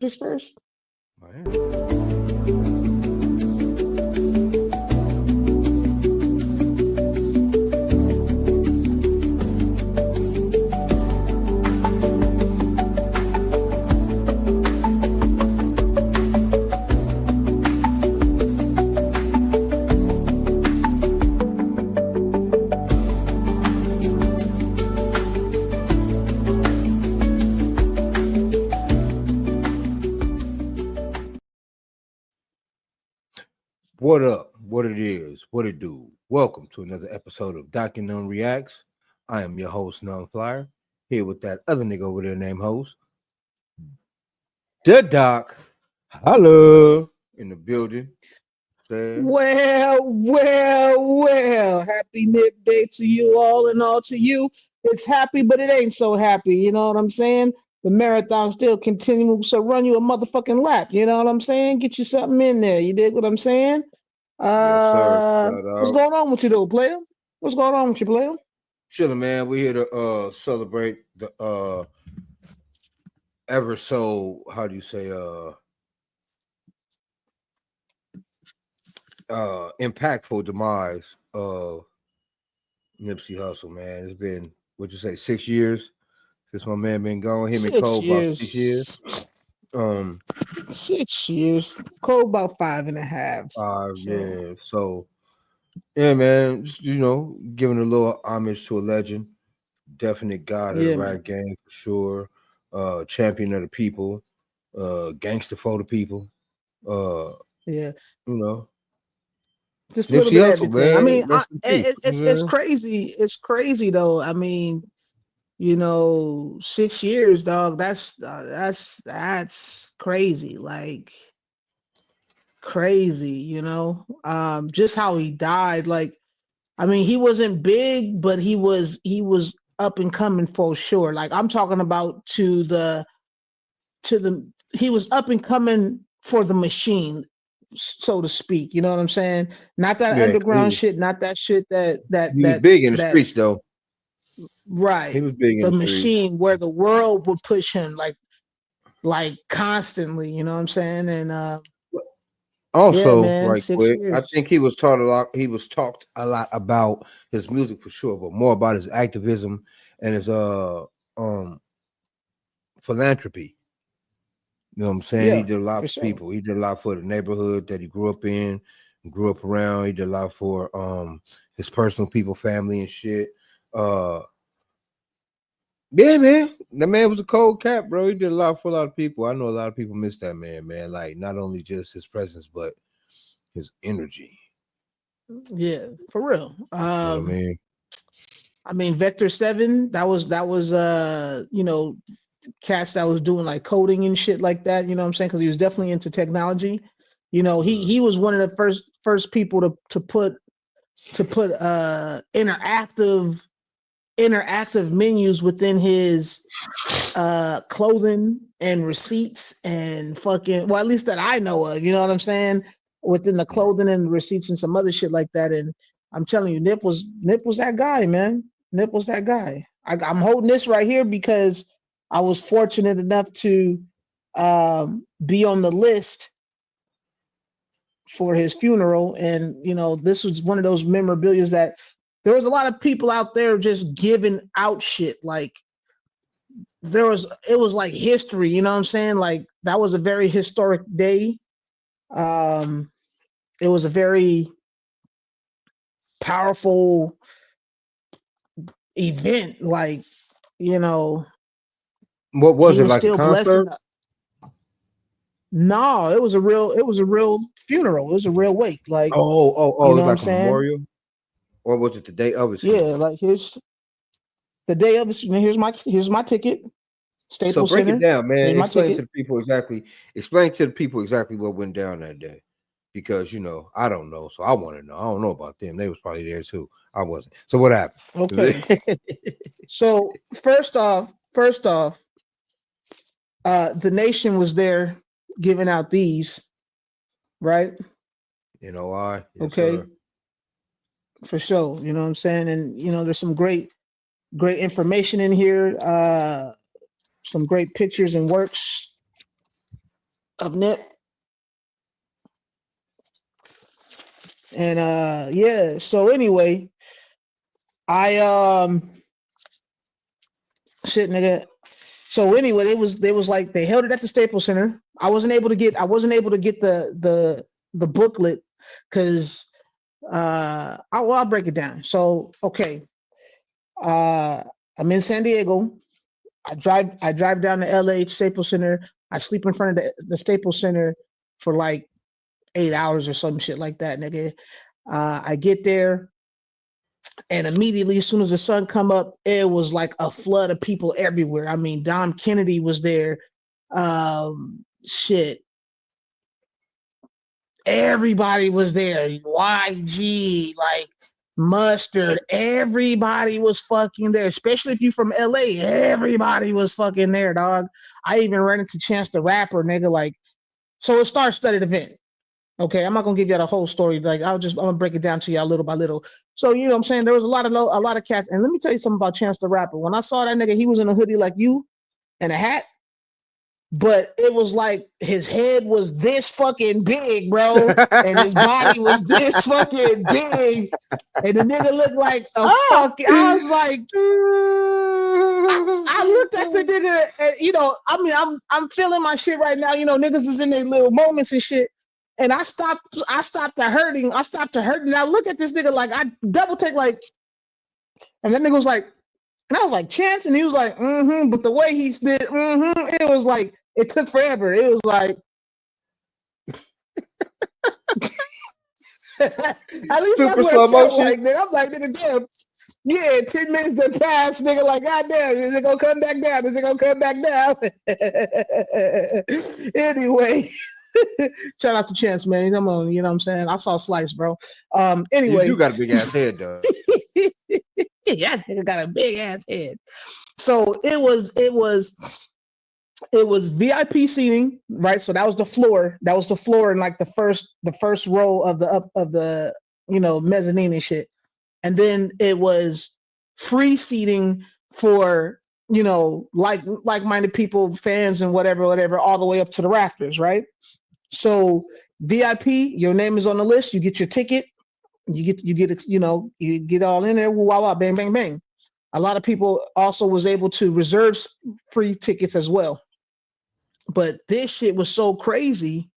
this first? What up? What it is? What it do? Welcome to another episode of Dohk and Reactz. I am your host, Non Flyer, here with that other nigga over there named host, the Doc. Hello, in the building. Well. Happy NipDay to you all and all to you. It's happy, but it ain't so happy. You know what I'm saying? The marathon still continues, so run you a motherfucking lap. You know what I'm saying? Get you something in there. You dig what I'm saying? Yes, sir. What's going on with you though, player? What's going on with you, player? Chilling, man. We're here to celebrate the ever so, how do you say, impactful demise of Nipsey Hussle, man. It's been, what'd you say, 6 years since my man been gone. Him and Cole about 6 years. 6 years. Cole about 5.5. Yeah. So yeah, man, just, giving a little homage to a legend, definite god of the rap game for sure. Champion of the people, gangster for the people. Just a little bit of everything. I mean, it's crazy. It's crazy though. I mean, 6 years, dog. That's crazy. Like crazy. Just how he died. Like, I mean, he wasn't big, but he was up and coming for sure. Like I'm talking about he was up and coming for the machine, so to speak. You know what I'm saying? Not that underground shit, not that shit that he was big in the streets though. Right. He was big in the machine where the world would push him like constantly, you know what I'm saying? And also, man, right quick, I think he was talked a lot about his music for sure, but more about his activism and his philanthropy. You know what I'm saying? Yeah, he did a lot for people. Sure. He did a lot for the neighborhood that he grew up in, grew up around. He did a lot for his personal people, family and shit. Yeah, man. That man was a cold cat, bro. He did a lot for a lot of people. I know a lot of people miss that man, man. Like not only just his presence, but his energy. Yeah, for real. I mean, Vector 7, that was cats that was doing like coding and shit like that, you know what I'm saying? Because he was definitely into technology. He was one of the first people to put interactive menus within his clothing and receipts and fucking, well, at least that I know of, you know what I'm saying, within the clothing and receipts and some other shit like that. And I'm telling you, Nip was that guy, man. Nip was that guy. I'm holding this right here because I was fortunate enough to be on the list for his funeral, and this was one of those memorabilia that there was a lot of people out there just giving out shit. Like it was like history, you know what I'm saying? Like that was a very historic day. It was a very powerful event. Like, what was it, like a concert? No, it was a real funeral. It was a real wake. Like, it was like a memorial, or was it the day of his funeral? Yeah, like the day of his. Here's my ticket. Staples so break Center. It down, man. Explain to the people exactly what went down that day, because I don't know, so I want to know. I don't know about them. They was probably there too. I wasn't. So what happened? Okay. So first off, the nation was there giving out these, right? Yes, okay. Sir. For sure. You know what I'm saying? And there's some great information in here. Some great pictures and works of Nip. And yeah, so anyway, I shit nigga. So anyway, they was like they held it at the Staples Center. I wasn't able to get the booklet because I'll break it down. So okay. I'm in San Diego. I drive down to LA Staples Center. I sleep in front of the Staples Center for like 8 hours or some shit like that, nigga. I get there, and immediately as soon as the sun come up, it was like a flood of people everywhere. I mean, Dom Kennedy was there. Shit. Everybody was there. YG, like Mustard, everybody was fucking there, especially if you from LA. Everybody was fucking there, dog. I even ran into Chance the Rapper, nigga. Like, so it started studded event. Okay, I'm not gonna give you the whole story. Like, I'm gonna break it down to y'all little by little. So you know what I'm saying? There was a lot of cats. And let me tell you something about Chance the Rapper. When I saw that nigga, he was in a hoodie like you and a hat. But it was like his head was this fucking big, bro, and his body was this fucking big, and the nigga looked like a fucking. I was like, I looked at the nigga, and you know, I mean, I'm feeling my shit right now. You know, niggas is in their little moments and shit, and I stopped the hurting. And I look at this nigga like I double take like, and that nigga was like. And I was like, Chance, and he was like, but the way he did, it was like, it took forever. It was like, at least that's what it felt like, nigga. I'm like, nigga, damn, yeah, 10 minutes that passed, nigga, like, goddamn, is it gonna come back down? Is it gonna come back down? Anyway, shout out to Chance, man. Come on, you know what I'm saying? I saw Slice, bro. Anyway. You got a big ass head, though. Yeah, nigga got a big ass head. So it was VIP seating, right? So that was the floor. That was the floor in like the first row of the you know, mezzanine and shit. And then it was free seating for, you know, like-minded people, fans and whatever, all the way up to the rafters, right? So VIP, your name is on the list. You get your ticket. You get all in there. Wow, wow, bang, bang, bang. A lot of people also was able to reserve free tickets as well. But this shit was so crazy.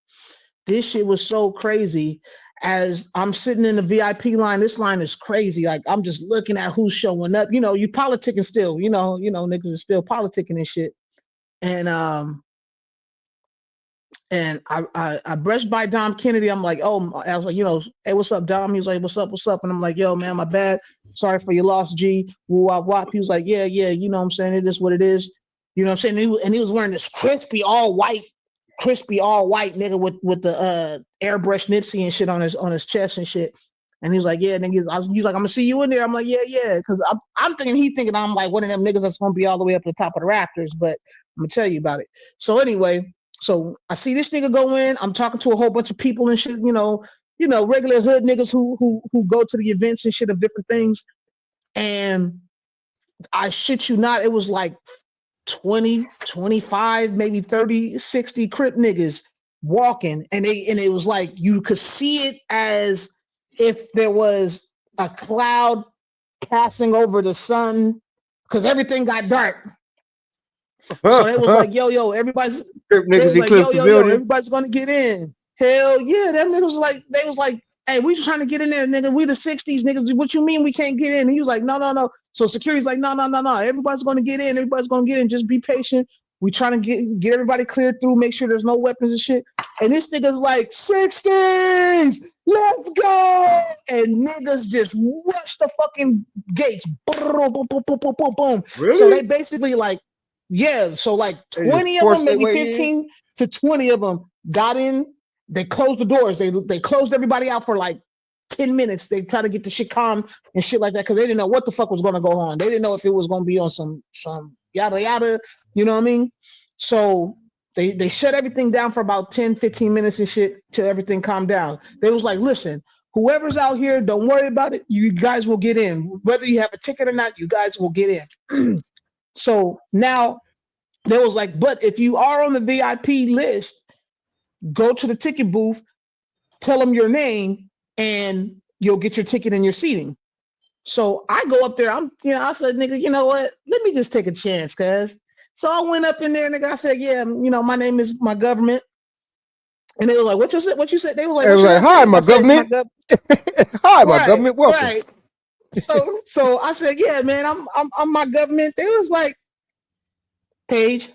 As I'm sitting in the VIP line, this line is crazy. Like I'm just looking at who's showing up. You know, you politicking still. You know, niggas is still politicking and shit. And I brushed by Dom Kennedy. I'm like, oh, I was like, you know, hey, what's up, Dom? He was like, what's up? And I'm like, yo, man, my bad. Sorry for your loss, G. Woo, wop, wop. He was like, yeah, you know what I'm saying? It is what it is. You know what I'm saying? And he was wearing this crispy all white nigga with the airbrush Nipsey and shit on his chest and shit. And he was like, yeah, nigga. He's like, I'm gonna see you in there. I'm like, yeah, because I'm thinking I'm like one of them niggas that's gonna be all the way up to the top of the rafters. But I'm gonna tell you about it. So anyway. So I see this nigga go in. I'm talking to a whole bunch of people and shit, you know, regular hood niggas who go to the events and shit of different things. And I shit you not, it was like 20, 25, maybe 30, 60 Crip niggas walking. And it was like you could see it as if there was a cloud passing over the sun because everything got dark. So it was like, yo, everybody's like, yo, everybody's gonna get in. Hell yeah, them niggas they was like, hey, we just trying to get in there, nigga. We the 60s niggas. What you mean we can't get in? And he was like, no. So security's like, no. Everybody's gonna get in. Just be patient. We trying to get everybody cleared through, make sure there's no weapons and shit. And this nigga's like, 60s, let's go. And niggas just rush the fucking gates. Boom, boom, boom, boom, boom, boom, boom. Really? So they basically like, yeah, so like 20 of them, maybe 15 to 20 of them got in. They closed the doors. They closed everybody out for like 10 minutes. They tried to get the shit calm and shit like that because they didn't know what the fuck was going to go on. They didn't know if it was going to be on some yada yada, you know what I mean? So they shut everything down for about 10, 15 minutes and shit till everything calmed down. They was like, listen, whoever's out here, don't worry about it. You guys will get in. Whether you have a ticket or not, you guys will get in. So now there was like, but if you are on the VIP list, go to the ticket booth, tell them your name, and you'll get your ticket and your seating. So I go up there. I said, nigga, you know what? Let me just take a chance, cuz. So I went up in there, nigga. I said, yeah, my name is my government. And they were like, what you said? What you said? They were like, it was like, hi, my government. Hi, my government. Welcome. Right. So I said, yeah, man, I'm my government. They was like, Page.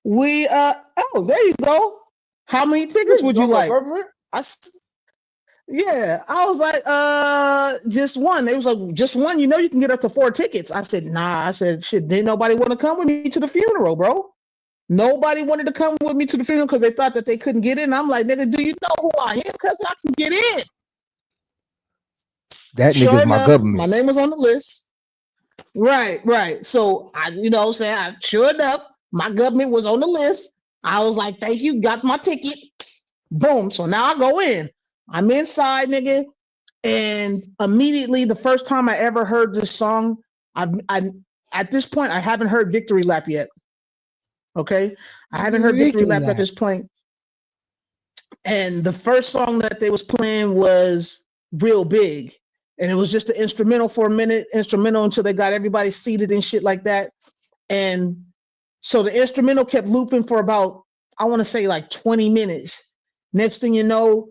We there you go. How many tickets would you like? Yeah, I was like, just one. They was like, just one. You can get up to 4 tickets. I said, nah. I said, shit. Didn't nobody want to come with me to the funeral, bro? Nobody wanted to come with me to the funeral because they thought that they couldn't get in. I'm like, nigga, do you know who I am? Because I can get in. That nigga's my government. My name was on the list. Right. So sure enough, my government was on the list. I was like, thank you, got my ticket. Boom. So now I go in. I'm inside, nigga. And immediately, the first time I ever heard this song, at this point, I haven't heard Victory Lap yet. Okay? I haven't heard Victory Lap at this point. And the first song that they was playing was Real Big. And it was just an instrumental for a minute, until they got everybody seated and shit like that. And so the instrumental kept looping for about, I want to say like 20 minutes. Next thing you know,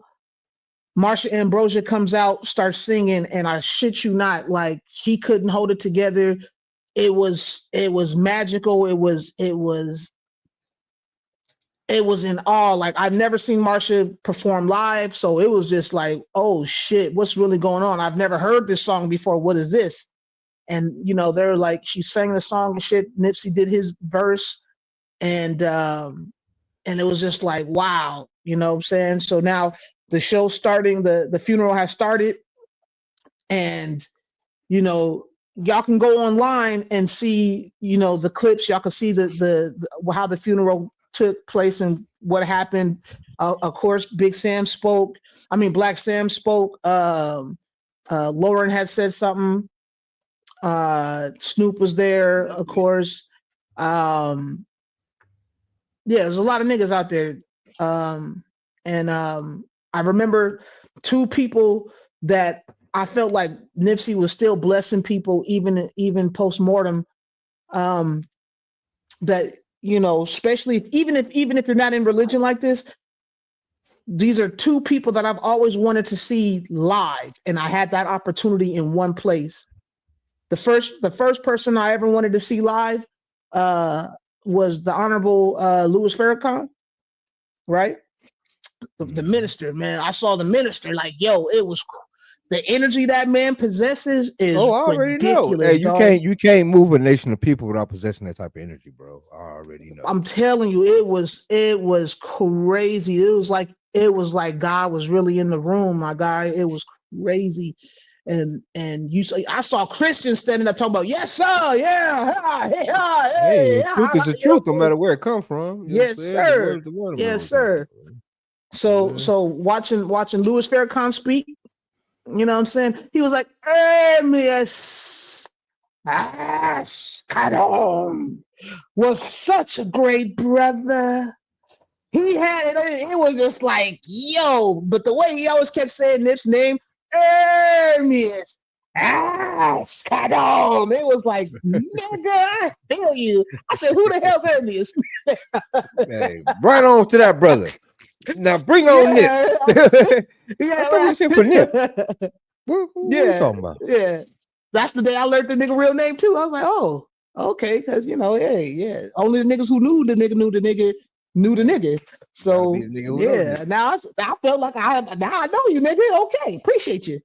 Marsha Ambrosia comes out, starts singing, and I shit you not, like she couldn't hold it together. It was magical. It was in awe. Like I've never seen Marsha perform live, so it was just like, oh shit, what's really going on? I've never heard this song before. What is this? And they're like, she sang the song and shit. Nipsey did his verse, and it was just like, wow, you know what I'm saying? So now the show's starting, the funeral has started, and y'all can go online and see, the clips. Y'all can see the how the funeral took place and what happened. Of course, Black Sam spoke. Lauren had said something. Snoop was there, of course. There's a lot of niggas out there. I remember 2 people that I felt like Nipsey was still blessing people even post-mortem. That especially even if you're not in religion like this, these are 2 people that I've always wanted to see live, and I had that opportunity in one place. The first person I ever wanted to see live was the Honorable Louis Farrakhan, right? The minister, man. I saw the minister, like, yo, it was the energy that man possesses is I already ridiculous. Know. Hey, you can't move a nation of people without possessing that type of energy, bro. I already know. I'm telling you, it was crazy. It was like God was really in the room, my guy. It was crazy. And I saw Christians standing up talking about, yes, sir, yeah, hey, truth is the truth, no matter where it comes from. Yes, sir. Yes, sir. So watching Louis Farrakhan speak, you know what I'm saying? He was like, Hermes Ascadon was such a great brother. He had it was just like, yo, but the way he always kept saying Nip's name, Hermes Ascadon. It was like, nigga, I feel you. I said, who the hell's Hermes? Hey, right on to that, brother. Now bring on Nip. Yeah, right. For Nip. What are you talking about? Yeah. That's the day I learned the nigga real name too. I was like, oh, okay, because hey, yeah. Only the niggas who knew the nigga knew the nigga. So yeah, now I felt like now I know you, nigga. Okay, appreciate you.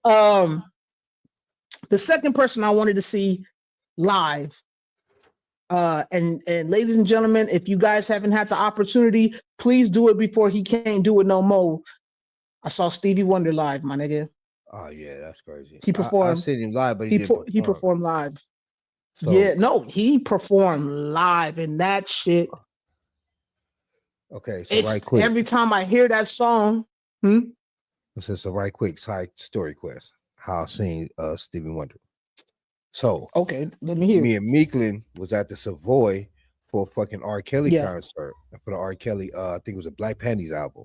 The second person I wanted to see live, and ladies and gentlemen, if you guys haven't had the opportunity, please do it before he can't do it no more. I saw Stevie Wonder live, my nigga. Oh yeah, that's crazy. He performed. I seen him live, but he performed live. So, yeah, no, he performed live, and that shit. Okay, so right quick. Every time I hear that song, This is a right quick side story quest. How I seen Stevie Wonder. So okay, let me hear. Me and Meeklin was at the Savoy for a fucking R. Kelly Yeah. concert. For the R. Kelly, I think it was a Black Panties album.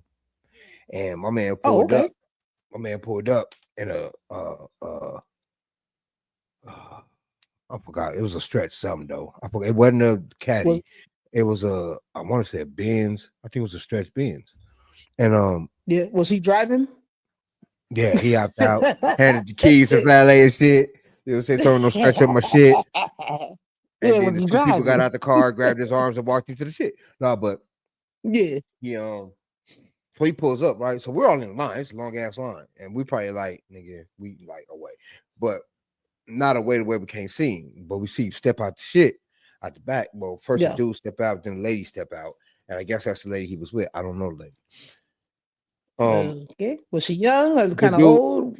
And my man Oh, pulled okay. up. My man pulled up in a I forgot. It was a stretch something though. I forgot. It wasn't a caddy. It was a, I want to say a Benz. I think it was a stretch Benz. And yeah, was he driving? yeah, he hopped out, handed the keys to valet and shit. You know, say told him to stretch up my shit. And Yeah, then was the he two people got driving? out the car, grabbed his arms, and walked him to the shit. No, but Yeah. So he pulls up, right? So we're all in the line. It's a long ass line, and we probably like, nigga, we like away, but not away to where we can't see him. But we see him step out the shit out the back. Well, first the dude step out, then the lady step out, and I guess that's the lady he was with. I don't know the lady. Okay. Was she young or The kind of dude, old?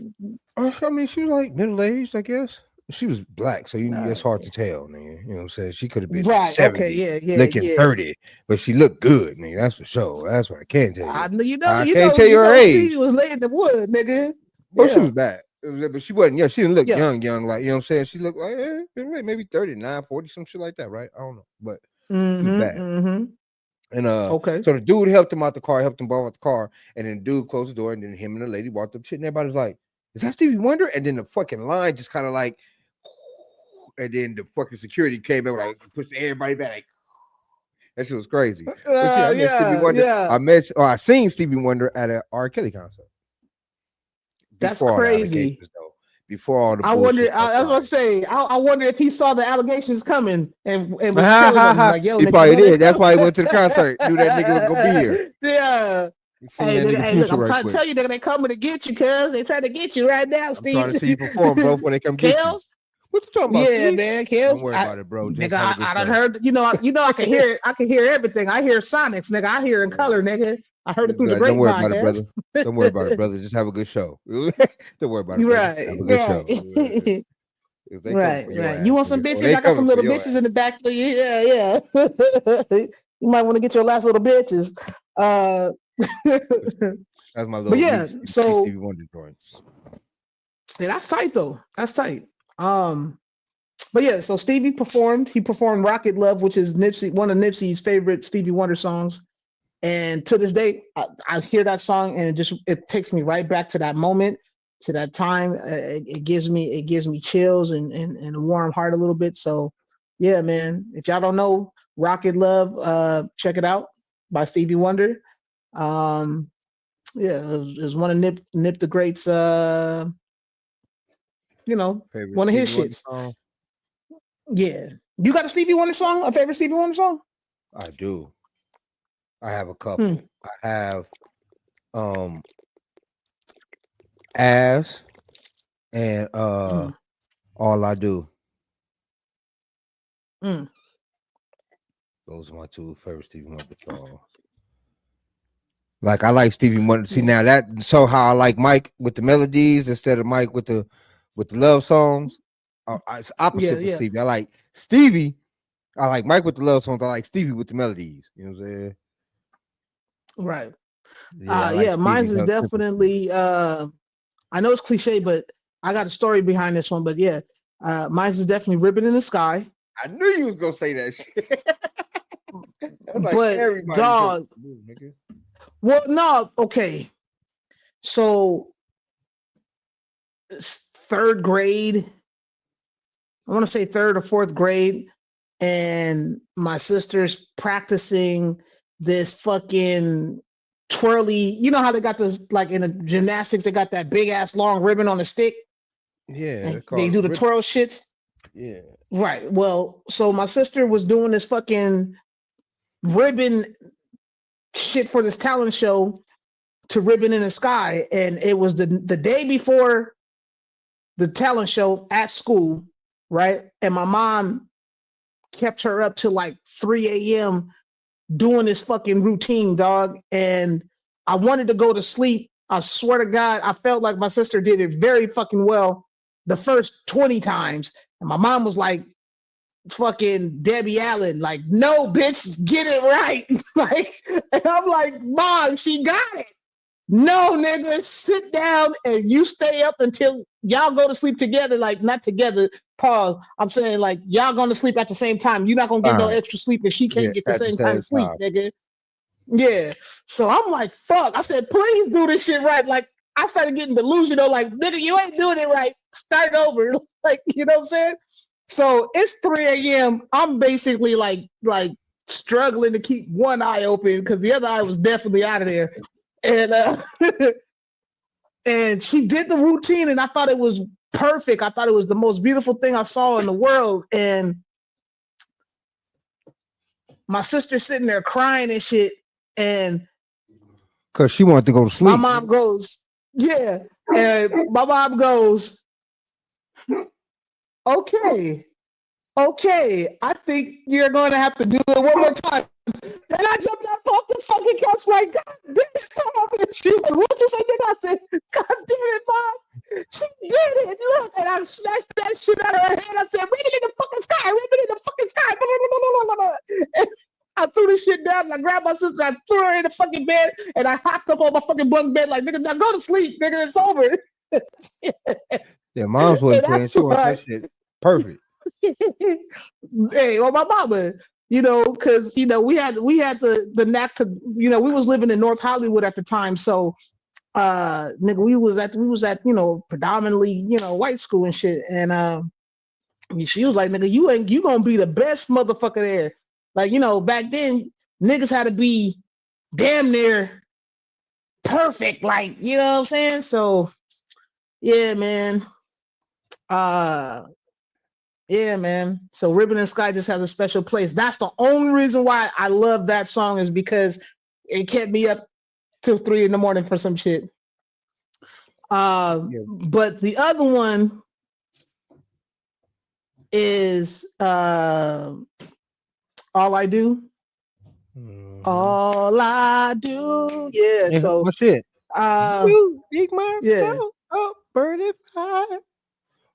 I mean, she was like middle aged, I guess. She was black, so it's hard Yeah. to tell, nigga. You know what I'm saying? She could have been Right. Okay. 70, looking 30, but she looked good, nigga. That's for sure. That's what I can tell you. I know. I can't tell you her Stevie age. was laying the wood, nigga. But she was bad. But she wasn't, she didn't look young, like, you know what I'm saying? She looked like maybe 39, 40, some shit like that, right? I don't know. But she was bad. And so the dude helped him out the car, helped him ball out the car, and then the dude closed the door, and then him and the lady walked up shit, and everybody was like, is that Stevie Wonder? And then the fucking line just kind of like, and then the fucking security came in, like pushed everybody back. Like, that shit was crazy. But yeah, I met Stevie Wonder. I seen Stevie Wonder at an R. Kelly concert. That's crazy. Before all the I bullshit. I was gonna say, I wonder if he saw the allegations coming and was telling them like, yo, he probably did. That's why he went to the concert. Knew that nigga was gonna be here. Yeah. Hey, look, I'm trying to tell you, they're coming to get you, cuz they trying to get you right now, Steve. I'm trying to see you perform, bro, when they come get you. What you talking about? Yeah, Steve? Man, Kels. Don't worry about it, bro. Nigga, I done heard. I can hear it. I can hear everything. I hear sonics, nigga. I hear in color, nigga. I heard it through the grapevine. Don't worry about it, brother. Don't worry about it, brother. Just have a good show. Don't worry about it, brother. Have a good show. Right. You want some bitches? I got some little bitches in the back for you. Yeah. You might want to get your last little bitches. That's my little. But yeah, so Stevie Wonder joint. Yeah, that's tight though. That's tight. But yeah, so Stevie performed. He performed "Rocket Love," which is one of Nipsey's favorite Stevie Wonder songs. And to this day, I hear that song and it takes me right back to that moment, to that time. It gives me chills and a warm heart a little bit. So yeah, man, if y'all don't know "Rocket Love," check it out by Stevie Wonder. Yeah, it was one of Nip the Great's one of his shits. Yeah. You got a Stevie Wonder song? A favorite Stevie Wonder song? I do. I have a couple. I have Ass and All I Do. Those are my two favorite Stevie Wonder songs. Like I like Stevie Wonder. See now that how I like Mike with the melodies instead of Mike with the love songs. It's opposite for Stevie. I like Stevie. I like Mike with the love songs. I like Stevie with the melodies. You know what I'm saying? Right. Yeah, mine's is definitely I know it's cliche, but I got a story behind this one. But yeah, mine's is definitely "Ribbon in the Sky." I knew you was gonna say that shit. But dog. Well, no, okay. So third grade, I want to say third or fourth grade, and my sister's practicing this fucking twirly. You know how they got this, like in the gymnastics, they got that big ass long ribbon on the stick. Yeah, they do the twirl shits. Yeah. Right. Well, so my sister was doing this fucking ribbon shit for this talent show to Ribbon in the Sky, and it was the day before the talent show at school, right? And my mom kept her up till like 3 a.m. doing this fucking routine, dog. And I wanted to go to sleep. I swear to God, I felt like my sister did it very fucking well the first 20 times. And my mom was like, fucking Debbie Allen, like, no, bitch, get it right. Like, and I'm like, Mom, she got it. No, nigga, sit down and you stay up until y'all go to sleep together. Like, not together, pause. I'm saying like y'all going to sleep at the same time. You're not gonna get no extra sleep if she can't get the same kind of sleep, nigga. Yeah. So I'm like, fuck. I said, please do this shit right. Like I started getting delusional. Like nigga, you ain't doing it right. Start over. Like you know what I'm saying? So it's 3 a.m. I'm basically like struggling to keep one eye open because the other eye was definitely out of there. And and she did the routine, and I thought it was perfect. I thought it was the most beautiful thing I saw in the world. And my sister's sitting there crying and shit. And because she wanted to go to sleep. My mom goes, yeah. And my mom goes, okay, I think you're going to have to do it one more time. And I jumped up off the fucking couch like, God damn it, she was like, what you say, nigga? I said, God damn it, Mom. She did it. Look, and I snatched that shit out of her hand. I said, rip it in the fucking sky, rip it in the fucking sky. And I threw this shit down and I grabbed my sister, I threw her in the fucking bed, and I hopped up on my fucking bunk bed like, nigga, now go to sleep, nigga, it's over. Yeah, mom's wasn't playing too much. That shit perfect. Hey, or my mama, you know, because you know we had the knack to, you know, we was living in North Hollywood at the time, so nigga, we was at you know, predominantly, you know, white school and shit, and she was like, nigga, you gonna be the best motherfucker there. Like, you know, back then niggas had to be damn near perfect, like, you know what I'm saying? So yeah, man. Yeah, man. So Ribbon and Sky just has a special place. That's the only reason why I love that song, is because it kept me up till 3 a.m. for some shit. But the other one is All I Do. Mm-hmm. All I Do. Yeah. So what's it? You make myself up, burning high.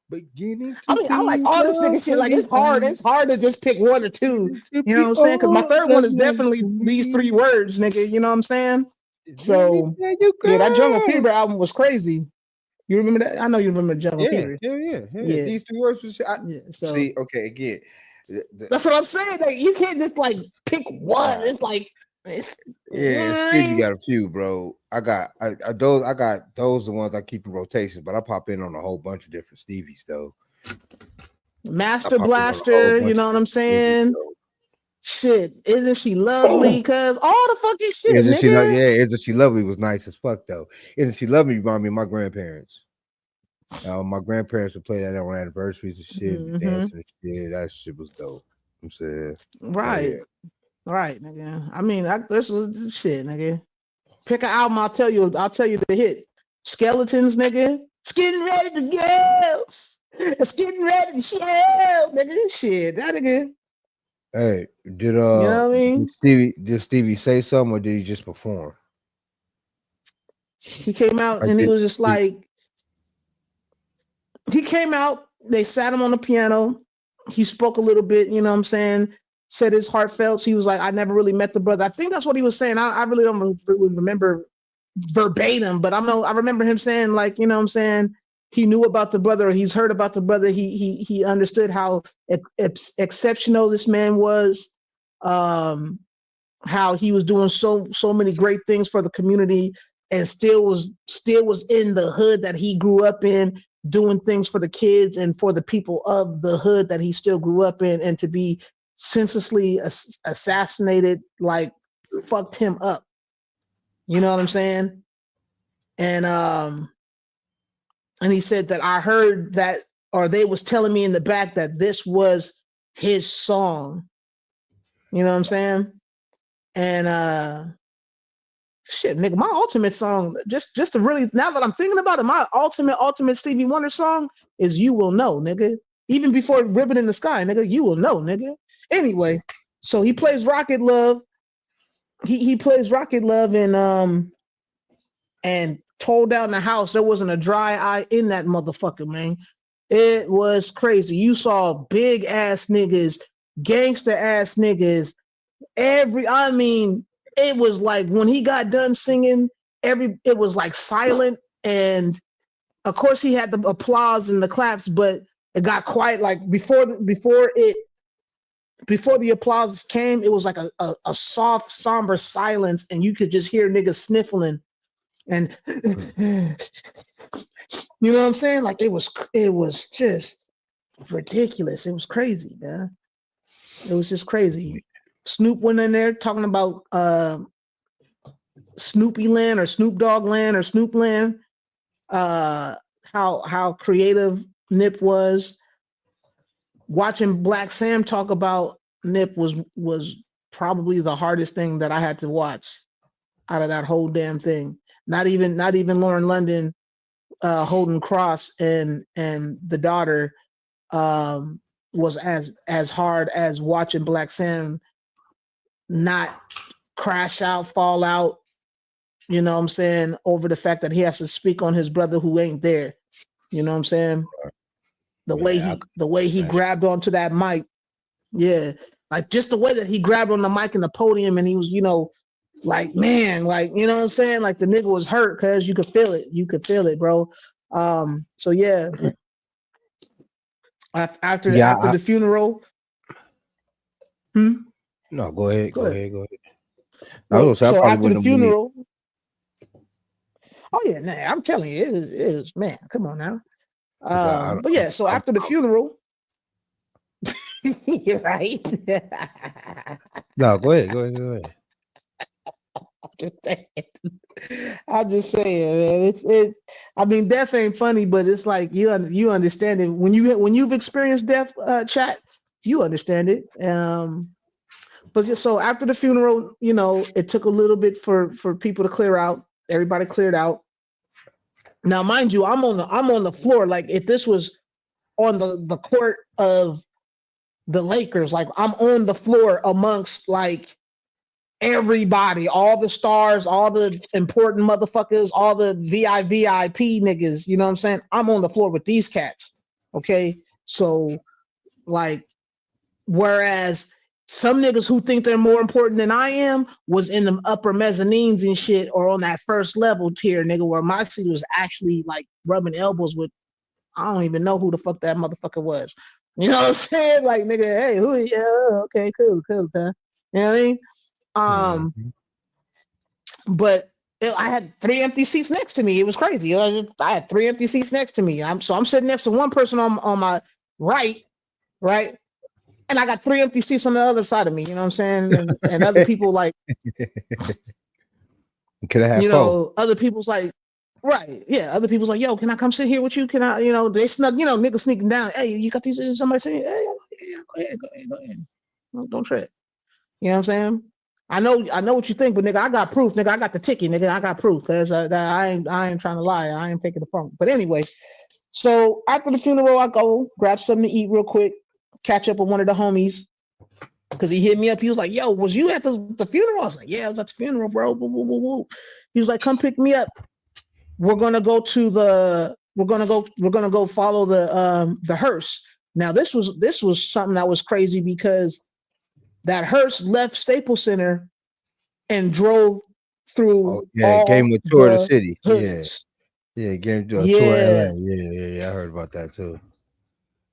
Beginning I mean, I like all this nigga shit. Like, it's hard. It's hard to just pick one or two. You know what I'm saying? Because my third one is definitely these 3 words, nigga. You know what I'm saying? So yeah, that Jungle Fever album was crazy. You remember that? I know you remember Jungle Fever. Yeah. These 3 words was so see. Okay, again, that's what I'm saying. Like, you can't just like pick one. It's like Stevie got a few, bro. I got those the ones I keep in rotation, but I pop in on a whole bunch of different Stevies though. Master Blaster, you know what I'm saying? Stevies, shit, isn't she lovely? Cause all the fucking shit, isn't nigga. Isn't she lovely was nice as fuck though. Isn't she lovely? Remind me of my grandparents. My grandparents would play that on anniversaries and shit, dancing and shit. That shit was dope. I'm saying, right. Right, nigga. I mean, this is shit, nigga. Pick an album, I'll tell you the hit. Skeletons, nigga. It's getting ready to go. It's getting ready to show, nigga. Shit, that nigga. Hey, did you know what I mean? did Stevie say something or did he just perform? He came out and he was just like, he came out, they sat him on the piano, he spoke a little bit, you know what I'm saying? Said his heartfelt. He was like, I never really met the brother. I think that's what he was saying. I really don't really remember verbatim, but I remember him saying, like, you know what I'm saying, he knew about the brother, or he's heard about the brother. He understood how exceptional this man was, how he was doing so many great things for the community, and still was in the hood that he grew up in, doing things for the kids and for the people of the hood that he still grew up in, and to be senselessly assassinated, like, fucked him up. You know what I'm saying? And he said that I heard that, or they was telling me in the back that this was his song. You know what I'm saying? And shit, nigga, my ultimate song, just to really, now that I'm thinking about it, my ultimate Stevie Wonder song is You Will Know, nigga. Even before Ribbon in the Sky, nigga, You Will Know, nigga. Anyway, so he plays Rocket Love. He plays Rocket Love, and told down the house. There wasn't a dry eye in that motherfucker, man. It was crazy. You saw big ass niggas, gangster ass niggas. I mean, it was like when he got done singing, it was like silent, and of course he had the applause and the claps, but it got quiet. Like before the applause came, it was like a soft, somber silence, and you could just hear niggas sniffling, and you know what I'm saying? Like it was just ridiculous. It was crazy, man. It was just crazy. Snoop went in there talking about Snoopy Land or Snoop Dogg Land or Snoop Land. How creative Nip was. Watching Black Sam talk about Nip was probably the hardest thing that I had to watch out of that whole damn thing. Not even Lauren London holding Cross and the daughter was as hard as watching Black Sam not crash out, fall out, you know what I'm saying, over the fact that he has to speak on his brother who ain't there. You know what I'm saying? The way he grabbed onto that mic. Yeah. Like just the way that he grabbed on the mic and the podium, and he was, you know, like, man, like, you know what I'm saying? Like the nigga was hurt because you could feel it. You could feel it, bro. So yeah. After the funeral. No, go ahead. Well, so after the funeral. Oh yeah, nah, I'm telling you, it was man, come on now. But yeah, so after the funeral, you're right. No, go ahead. I'm just saying, man. I mean, death ain't funny, but it's like you understand it when you've experienced death. Chat, you understand it. But just, so after the funeral, you know, it took a little bit for people to clear out. Everybody cleared out. Now, mind you, I'm on the floor. Like if this was on the court of the Lakers, like I'm on the floor amongst like everybody, all the stars, all the important motherfuckers, all the VIP niggas. You know what I'm saying? I'm on the floor with these cats. Okay, so like, whereas some niggas who think they're more important than I am was in the upper mezzanines and shit, or on that first level tier, nigga, where my seat was actually like rubbing elbows with, I don't even know who the fuck that motherfucker was. You know what I'm saying? Like, nigga, hey, who? Yeah, okay, cool, huh? You know what I mean? But I had 3 empty seats next to me. It was crazy. I had 3 empty seats next to me. I'm sitting next to one person on my right, and I got 3 empty seats on the other side of me. You know what I'm saying? And other people like, could I have you know, other people's like, right, yeah. Other people's like, yo, can I come sit here with you? Can I, you know, they snuck, you know, niggas sneaking down. Hey, you got these? Somebody saying, hey, go ahead. Don't trip. You know what I'm saying? I know what you think, but nigga, I got proof. Nigga, I got the ticket. Nigga, I got proof because I ain't trying to lie. I ain't taking the phone. But anyway, so after the funeral, I go grab something to eat real quick, catch up with one of the homies because he hit me up. He was like, "Yo, was you at the funeral?" I was like, "Yeah, I was at the funeral, bro." Woo, woo, woo, woo. He was like, "Come pick me up. We're gonna go follow the hearse." Now this was something that was crazy because that hearse left Staples Center and drove through all gave him a tour of the city. hoods. Yeah, gave him a tour of LA. Yeah, I heard about that too.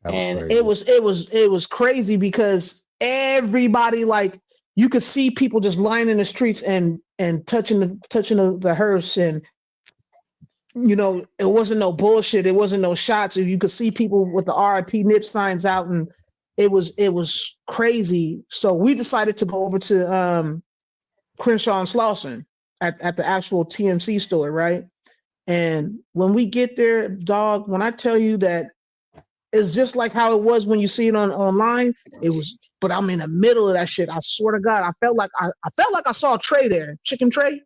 That was crazy. It was crazy because everybody, like, you could see people just lying in the streets and touching the hearse, and you know, it wasn't no bullshit. It wasn't no shots. You could see people with the RIP Nip signs out, and it was crazy. So we decided to go over to Crenshaw and Slauson at the actual TMC store, right? And when we get there, dog, when I tell you that it's just like how it was when you see it online, it was, but I'm in the middle of that shit. I swear to God, I felt like I saw Trey there, Chicken Trey.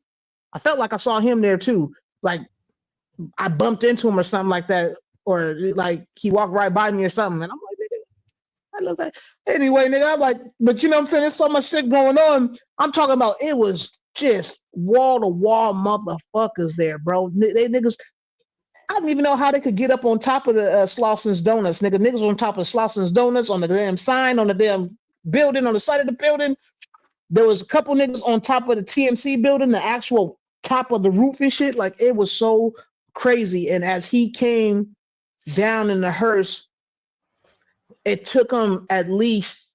I felt like I saw him there too. Like I bumped into him or something like that, or like he walked right by me or something, and I'm like, nigga, I look like anyway, nigga. I'm like, but you know what I'm saying? There's so much shit going on. I'm talking about it was just wall to wall motherfuckers there, bro. They niggas. I didn't even know how they could get up on top of the Slauson's Donuts, nigga. Niggas on top of Slauson's Donuts, on the damn sign, on the damn building, on the side of the building. There was a couple niggas on top of the TMC building, the actual top of the roof and shit. Like it was so crazy. And as he came down in the hearse, it took him at least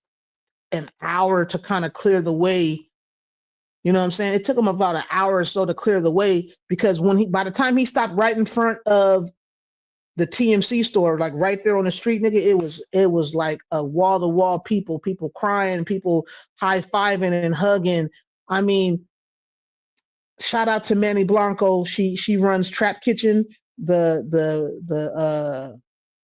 an hour to kind of clear the way. You know what I'm saying? It took him about an hour or so to clear the way, because by the time he stopped right in front of the TMC store, like right there on the street, nigga, it was like a wall to wall people crying, people high fiving and hugging. I mean, shout out to Manny Blanco. She runs Trap Kitchen, the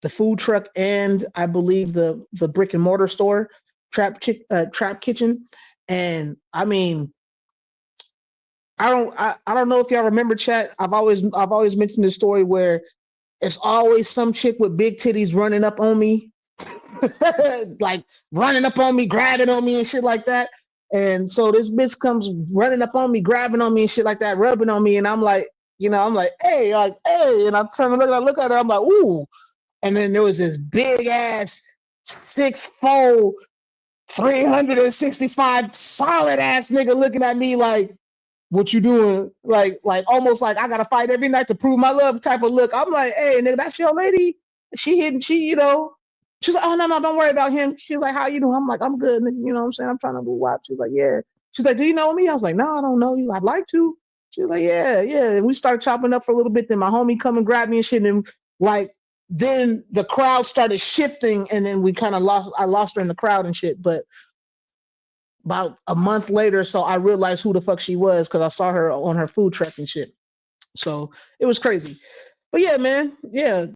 food truck, and I believe the brick and mortar store, Trap Kitchen. And I mean, I don't know if y'all remember, chat. I've always mentioned this story where it's always some chick with big titties running up on me, like running up on me, grabbing on me and shit like that. And so this bitch comes running up on me, grabbing on me and shit like that, rubbing on me, and I'm like, hey, and I turn and look at her, I'm like, ooh. And then there was this big ass 6'4", 365 solid ass nigga looking at me like, what you doing? Like almost like I gotta fight every night to prove my love type of look. I'm like, hey, nigga, that's your lady. She's like, oh no, don't worry about him. She's like, how you doing? I'm like, I'm good, nigga. You know what I'm saying? I'm trying to go watch. She's like, yeah. She's like, do you know me? I was like, no, I don't know you. I'd like to. She's like, yeah. And we started chopping up for a little bit. Then my homie come and grab me and shit. And then the crowd started shifting, and then we kind of I lost her in the crowd and shit. But about a month later, so I realized who the fuck she was, because I saw her on her food truck and shit. So it was crazy. But yeah, man,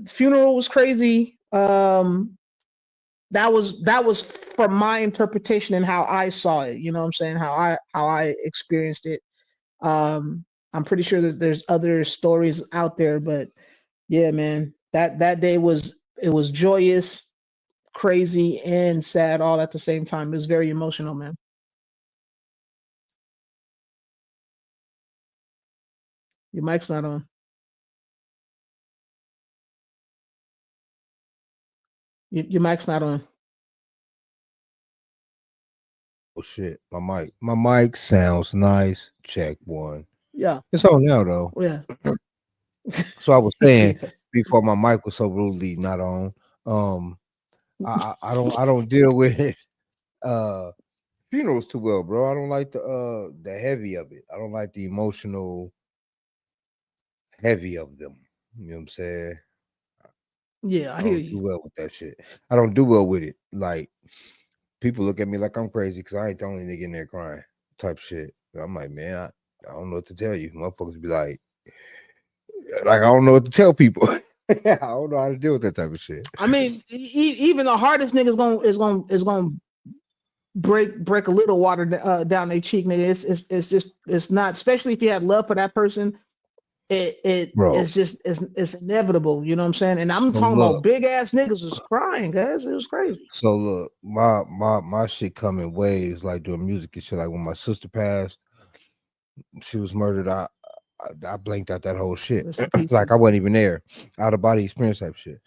funeral was crazy. That was from my interpretation and how I saw it. You know what I'm saying? How I experienced it. I'm pretty sure that there's other stories out there, but yeah, man, that day was joyous, crazy, and sad all at the same time. It was very emotional, man. Your mic's not on. Your mic's not on. Oh shit, my mic sounds nice. Check one. Yeah, it's on now though. Yeah. So I was saying before my mic was so rudely not on. I don't deal with funerals too well, bro. I don't like the heavy of it. I don't like the emotional heavy of them. You know what I'm saying? Yeah, I don't hear do you. well with that shit. I don't do well with it. Like, people look at me like I'm crazy because I ain't the only nigga in there crying type shit. I'm like, man, I don't know what to tell you. Motherfuckers be like I don't know what to tell people. I don't know how to deal with that type of shit. I mean, even the hardest nigga is gonna break a little water down their cheek, nigga. It's not, especially if you have love for that person. It's inevitable. You know what I'm saying? And I'm talking about big ass niggas was crying, guys. It was crazy. So look, my shit come in waves, like doing music and shit. Like when my sister passed, she was murdered. I blanked out that whole shit. Like I wasn't even there. Out of body experience type shit.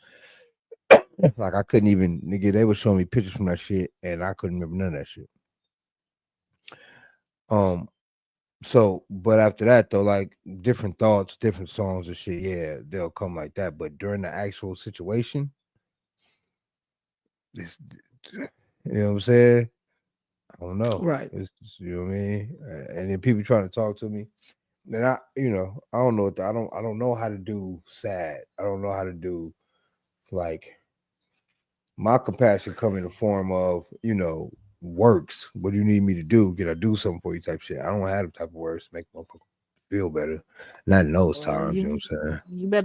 Like I couldn't even, nigga, they were showing me pictures from that shit and I couldn't remember none of that shit. So, but after that though, like different thoughts, different songs and shit, yeah, they'll come like that. But during the actual situation, it's, you know what I'm saying? I don't know. Right. You know what I mean? And then people trying to talk to me. Then I don't know I don't know how to do sad. I don't know how to do, like, my compassion come in the form of, works. What do you need me to do? Can I do something for you type shit? I don't have the type of words to make motherfuckers feel better. Not in those times, you know what I'm saying?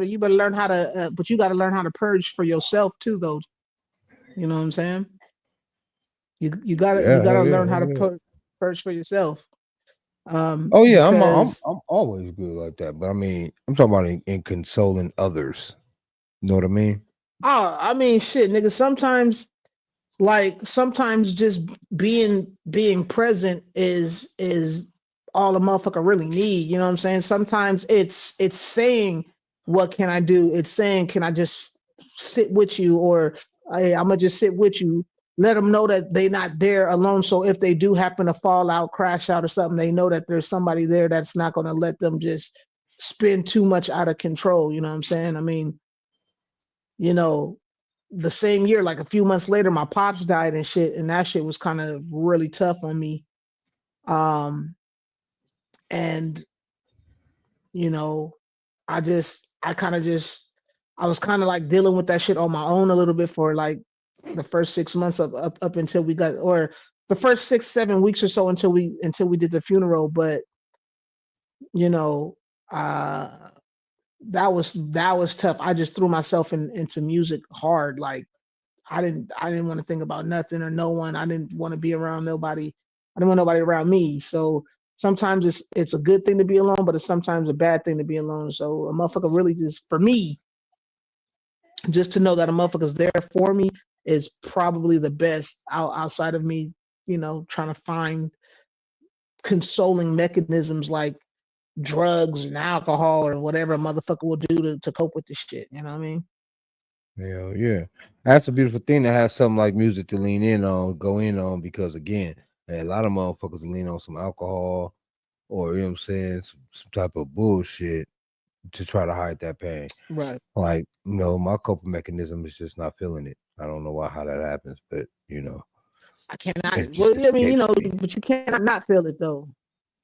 You better learn how to, but you got to learn how to purge for yourself too, though. You know what I'm saying? You gotta learn how to purge for yourself. Oh yeah, I'm always good like that. But I mean, I'm talking about in consoling others. You know what I mean? Oh, I mean, shit, nigga. Sometimes just being present is all a motherfucker really need. You know what I'm saying? Sometimes it's saying, what can I do? It's saying, can I just sit with you, or hey, I'm gonna just sit with you. Let them know that they're not there alone. So if they do happen to fall out, crash out or something, they know that there's somebody there that's not gonna let them just spin too much out of control. You know what I'm saying? I mean, you know, the same year, like a few months later, my pops died and shit, and that shit was kind of really tough on me. And you know, I kind of just, I was kind of like dealing with that shit on my own a little bit for like the first 6 months of up until we got, or the first 6-7 weeks or so until we did the funeral. But you know, uh, that was tough. I just threw myself into music hard. Like I didn't want to think about nothing or no one. I didn't want to be around nobody. I didn't want nobody around me. So sometimes it's a good thing to be alone, but it's sometimes a bad thing to be alone. So a motherfucker really just, for me, just to know that a motherfucker's there for me is probably the best outside of me, trying to find consoling mechanisms like drugs and alcohol or whatever a motherfucker will do to cope with this shit. You know what I mean? Hell yeah. That's a beautiful thing to have something like music to lean in on, go in on, because again, a lot of motherfuckers lean on some alcohol or, you know what I'm saying, some type of bullshit to try to hide that pain. Right. Like, my coping mechanism is just not feeling it. I don't know how that happens, but I cannot. it Well, just I mean, escapes me. but you cannot not feel it though,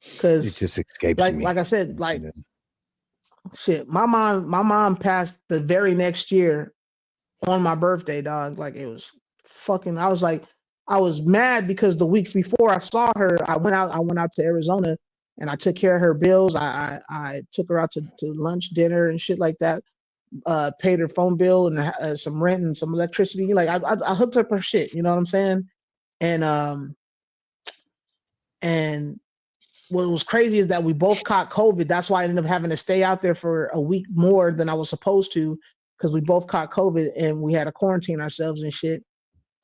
It because just escapes like me. like I said, like shit. My mom passed the very next year on my birthday, dog. Like it was fucking. I was mad because the week before I saw her, I went out to Arizona and I took care of her bills. I took her out to lunch, dinner, and shit like that. Paid her phone bill and some rent and some electricity. Like I hooked up her shit. You know what I'm saying? And what was crazy is that we both caught COVID. That's why I ended up having to stay out there for a week more than I was supposed to, because we both caught COVID and we had to quarantine ourselves and shit.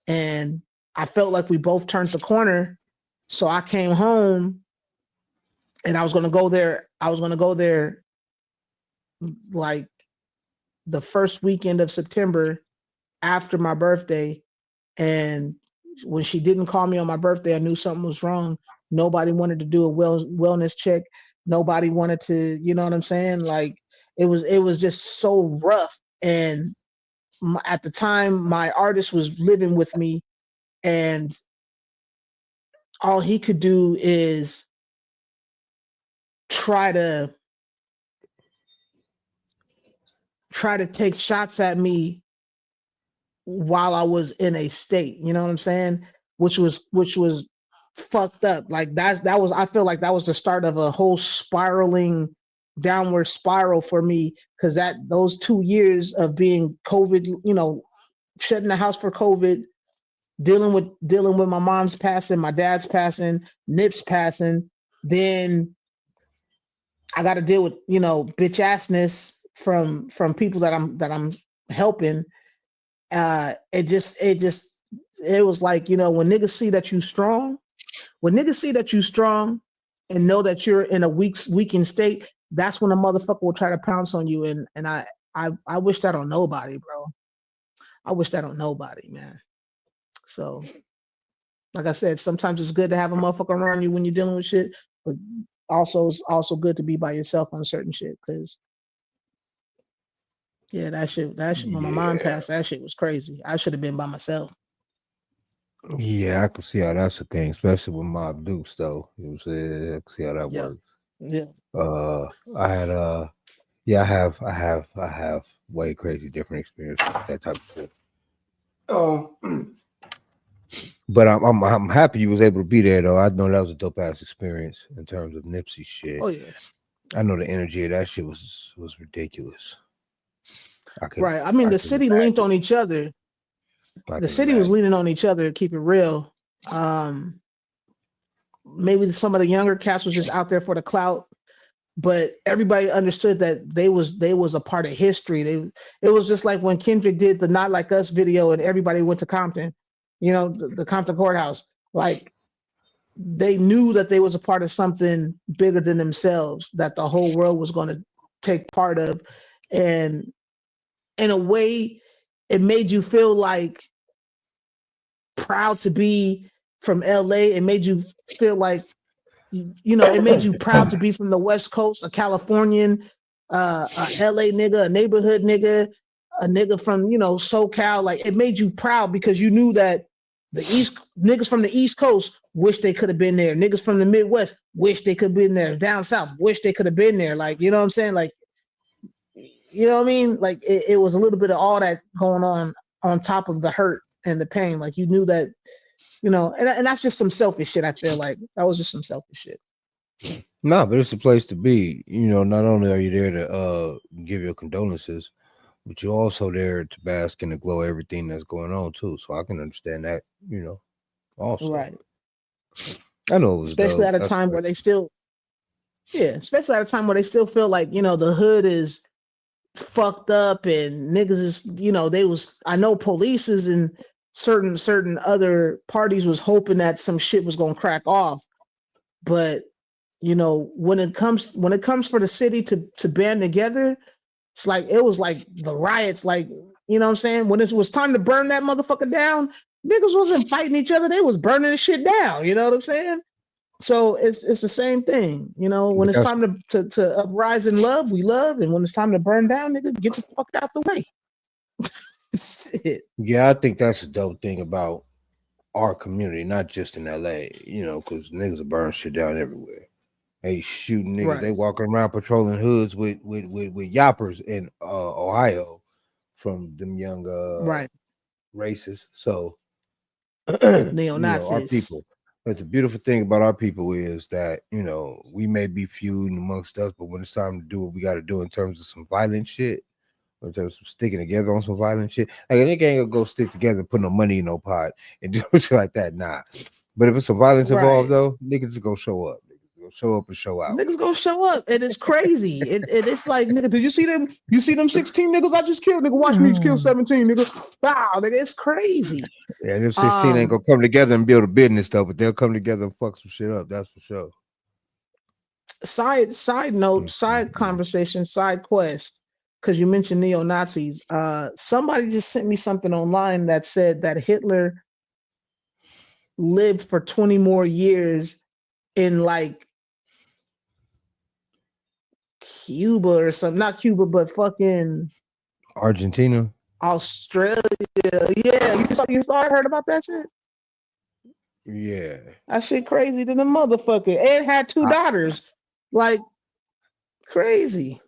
And I felt like we both turned the corner. So I came home and I was gonna go there. Like the first weekend of September after my birthday. And when she didn't call me on my birthday, I knew something was wrong. Nobody wanted to do a wellness check. Nobody wanted to, you know what I'm saying? Like it was just so rough. And at the time, my artist was living with me, and all he could do is try to take shots at me while I was in a state. You know what I'm saying? Which was fucked up. Like that was, I feel like that was the start of a whole spiraling downward spiral for me, because those 2 years of being COVID, shutting the house for COVID, dealing with my mom's passing, my dad's passing, Nip's passing, then I got to deal with bitch assness from people that I'm helping. It was like, when niggas see that you strong, and know that you're in a weakened state, that's when a motherfucker will try to pounce on you. And I wish that on nobody, bro. I wish that on nobody, man. So like I said, sometimes it's good to have a motherfucker around you when you're dealing with shit, but it's also good to be by yourself on certain shit. Cause yeah, that shit when my mom passed, that shit was crazy. I should have been by myself. Yeah, I can see how that's a thing, especially with Mob Dukes, though. You know what I'm saying? I can see how that works. Yeah. I had I have way crazy different experiences with that type of stuff. But I'm happy you was able to be there, though. I know that was a dope ass experience in terms of Nipsey shit. Oh yeah. I know the energy of that shit was ridiculous. Right. I mean, the city leaned on each other. The city was leaning on each other to keep it real. Maybe some of the younger cats was just out there for the clout, but everybody understood that they was a part of history. It was just like when Kendrick did the Not Like Us video and everybody went to Compton, the Compton courthouse. Like they knew that they was a part of something bigger than themselves, that the whole world was going to take part of. And in a way, it made you feel like proud to be from LA. It made you feel like, it made you proud to be from the West Coast, a Californian, a LA nigga, a neighborhood nigga, a nigga from, SoCal, like it made you proud because you knew that the niggas from the East Coast wish they could have been there. Niggas from the Midwest wish they could have been there. Down South wish they could have been there. Like, you know what I'm saying? Like, you know what I mean? Like it was a little bit of all that going on top of the hurt and the pain. Like you knew that, and that's just some selfish shit. I feel like that was just some selfish shit. No, but it's a place to be. Not only are you there to give your condolences, but you're also there to bask in the glow of everything that's going on too. So I can understand that, also. Right. I know it was especially dope. at a time where they still feel like, the hood is fucked up and niggas is, I know police and certain other parties was hoping that some shit was gonna crack off. But when it comes for the city to band together, it's like it was like the riots, like, you know what I'm saying? When it was time to burn that motherfucker down, niggas wasn't fighting each other, they was burning the shit down, you know what I'm saying? So it's the same thing, when it's time to uprise in love, we love, and when it's time to burn down, nigga, get the fuck out the way. Shit. Yeah, I think that's a dope thing about our community, not just in LA, because niggas are burning shit down everywhere. They shooting niggas. Right. They walking around patrolling hoods with yoppers in Ohio from them young racists. So neo-Nazis. Our people. But the beautiful thing about our people is that, we may be feuding amongst us, but when it's time to do what we got to do in terms of some violent shit, in terms of sticking together on some violent shit, like a nigga ain't gonna go stick together and put no money in no pot and do shit like that. Nah. But if it's some violence involved, though, niggas just go show up. Show up and show out. Niggas gonna show up, and it's crazy. It's like, nigga, did you see them? You see them 16 niggas I just killed? Nigga, watch me kill 17, nigga. Wow, nigga, it's crazy. Yeah, them 16 ain't gonna come together and build a business though, but they'll come together and fuck some shit up. That's for sure. Side note, side conversation, side quest. Because you mentioned neo-Nazis. Somebody just sent me something online that said that Hitler lived for 20 more years in like Cuba or something, not Cuba, but fucking Argentina, Australia. Yeah, you saw I heard about that shit? Yeah. That shit crazy to the motherfucker. And had 2 daughters. Like crazy.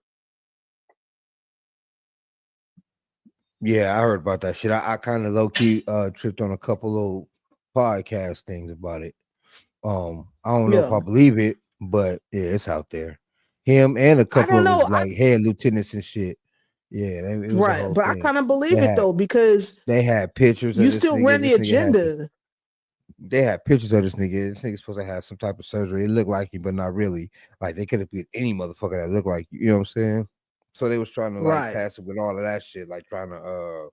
Yeah, I heard about that shit. I kind of low-key tripped on a couple of podcast things about it. I don't know if I believe it, but yeah, it's out there. Him and a couple of his like head lieutenants and shit. Yeah, it was right. But thing. I kind of believe it though, because they had pictures. You still ran the agenda. They had pictures of this nigga. This nigga's supposed to have some type of surgery. It looked like you, but not really. Like they could have been any motherfucker that looked like you. You know what I'm saying? So they was trying to like pass it with all of that shit, like trying to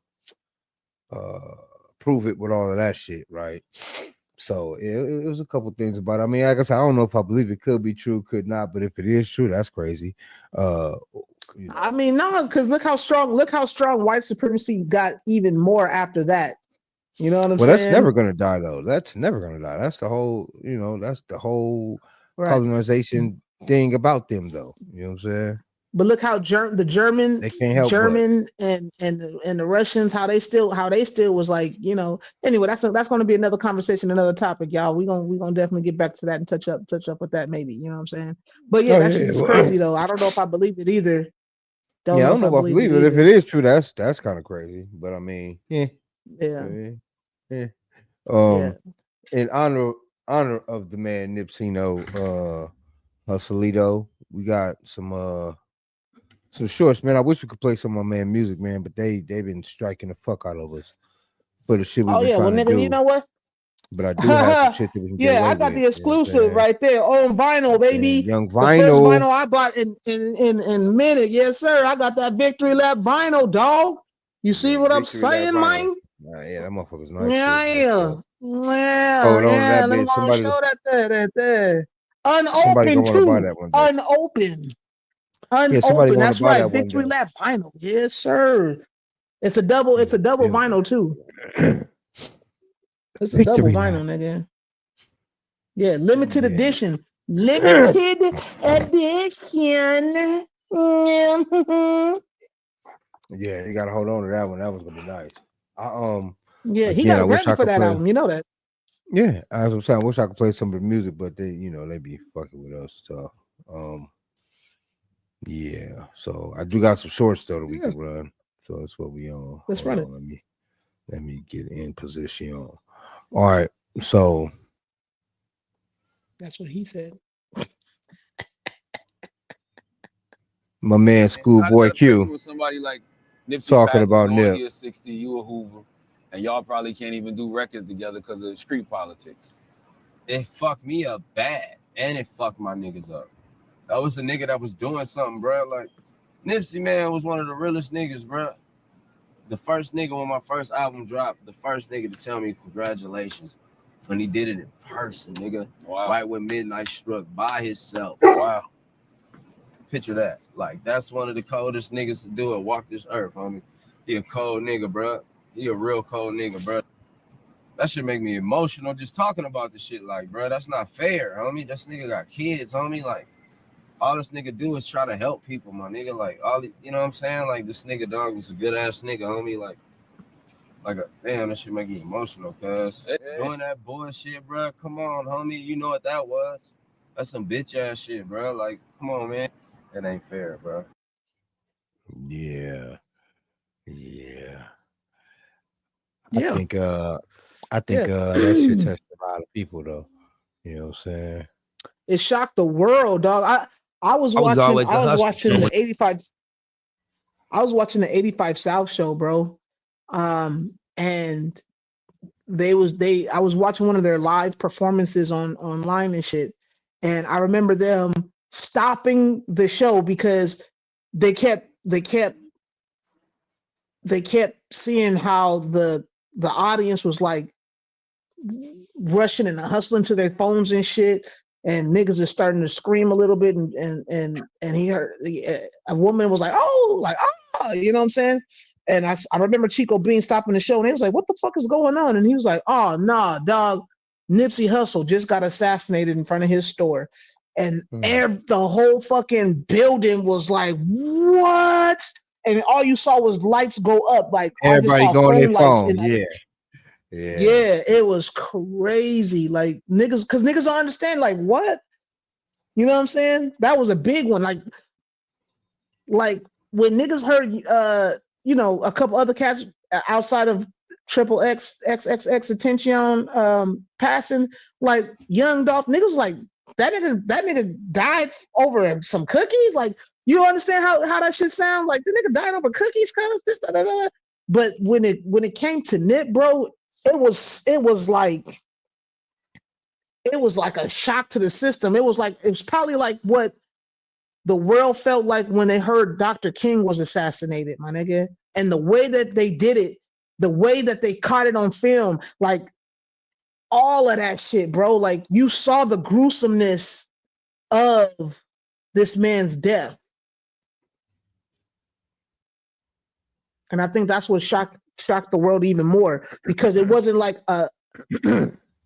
prove it with all of that shit, right? So it was a couple things about it. I mean, like I said, I don't know if I believe it could be true, could not, but if it is true, that's crazy. I mean, no, because look how strong white supremacy got even more after that. You know what I'm saying? Well, that's never gonna die though. That's never gonna die. That's the whole, that's the whole colonization thing about them though. You know what I'm saying? But look how the German and the Russians, how they still was like, anyway, that's going to be another conversation, another topic, y'all. We gonna definitely get back to that and touch up with that maybe, you know what I'm saying? But yeah, that shit is crazy though. I don't know if I believe it either. I don't know if I believe it. If it is true, that's kind of crazy. But I mean, yeah. In honor of the man Nipsey Hustlito, we got some shorts, man. I wish we could play some of my man music, man, but they've been striking the fuck out of us for the shit we've been trying to do. You know what? But I do have some shit that we can get away I got the exclusive right there on vinyl, baby. Young Vinyl. The first vinyl I bought in a minute. Yes, sir. I got that Victory Lap vinyl, dog. You see what I'm saying, man? Yeah, that motherfucker's nice. Yeah. Let me show that there. Unopened too. Unopened. That's right. Victory Lap vinyl. Yes, sir. It's a double vinyl too. It's a double vinyl, nigga. Yeah, limited edition. Limited edition. Yeah, you gotta hold on to that one. That was gonna be nice. Yeah, he Again, got I a wish Grammy I for could that play. album. You know that. Yeah, as I'm saying, I wish I could play some of the music, but they, they be fucking with us. So, yeah. So I do got some shorts though that we Yeah, can run. So that's what we on. let's Hold run it. on, let me get in position. All right. So That's what he said. my man, How does Schoolboy that affect you Q, when somebody like Nipsey talking passes about on, Nip. he is 60, you a Hoover, and y'all probably can't even do records together because of street politics? It fucked me up bad, and it fucked my niggas up. That was a nigga that was doing something, bro. Like Nipsey, man, was one of the realest niggas, bro. The first nigga when my first album dropped, the first nigga to tell me congratulations when he did it in person, nigga. Wow. Right when midnight struck by himself. Wow. Picture that. Like, that's one of the coldest niggas to do it. Walk this earth, homie. He a cold nigga, bro. He a real cold nigga, bro. That should make me emotional just talking about this shit. Like, bro, that's not fair, homie. This nigga got kids, homie. Like, all this nigga do is try to help people, my nigga. Like, you know what I'm saying? Like, this nigga, dog, was a good ass nigga, homie. Damn, that shit make me emotional, cuz. Hey. Doing that bullshit, bro. Come on, homie. You know what that was? That's some bitch ass shit, bro. Like, come on, man. That ain't fair, bro. Yeah. Yeah, I think yeah. that shit touched a lot of people though. You know what I'm saying? It shocked the world, dog. I was I was watching. always I a was hustler. watching So the 85. I was watching the 85 South show, bro. And I was watching one of their live performances online and shit. And I remember them stopping the show because they kept seeing how the audience was like rushing and hustling to their phones and shit, and niggas is starting to scream a little bit, and he heard a woman was like, you know what I'm saying? And I remember Chico Bean stopping the show, and he was like, what the fuck is going on? And he was like, oh nah, dog, Nipsey Hussle just got assassinated in front of his store. And the whole fucking building was like, what? And all you saw was lights go up. Like I just Everybody saw going their phone lights phone. in like, yeah, it was crazy. Like niggas, cause niggas don't understand. Like what? You know what I'm saying? That was a big one. Like when niggas heard, a couple other cats outside of Triple X, XXX Attention, passing, like Young Dolph, niggas like that nigga died over some cookies. Like you understand how that shit sound? Like the nigga died over cookies, kind of this, da, da, da. But when it came to Nip, bro, it was like a shock to the system. It was probably like what the world felt like when they heard Dr. King was assassinated, my nigga. And the way that they did it, the way that they caught it on film, like all of that shit, bro. Like you saw the gruesomeness of this man's death. And I think that's what shocked the world even more, because it wasn't like oh,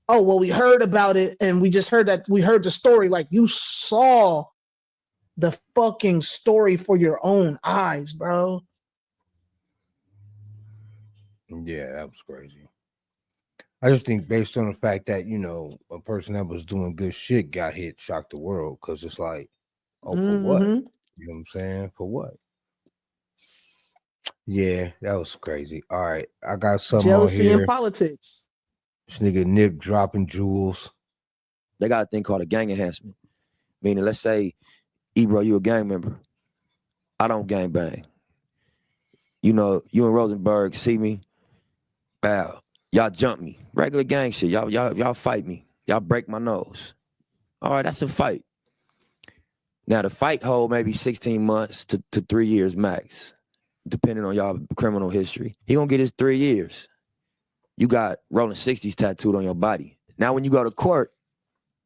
well, we heard about it and we heard the story. Like you saw the fucking story for your own eyes, bro. Yeah, that was crazy. I just think based on the fact that, a person that was doing good shit got hit, shocked the world, because it's like, oh, for what? You know what I'm saying? For what? Yeah, that was crazy. All right, I got something Jealousy on here. and politics. This nigga Nip dropping jewels. they got a thing called a gang enhancement. Meaning, let's say, Ebro, you a gang member. I don't gang bang. You and Rosenberg see me. Wow, y'all jump me. Regular gang shit. Y'all fight me. Y'all break my nose. All right, that's a fight. Now the fight hold maybe 16 months to 3 years max, depending on y'all criminal history. He gonna get his 3 years. You got Rolling 60s tattooed on your body. Now when you go to court,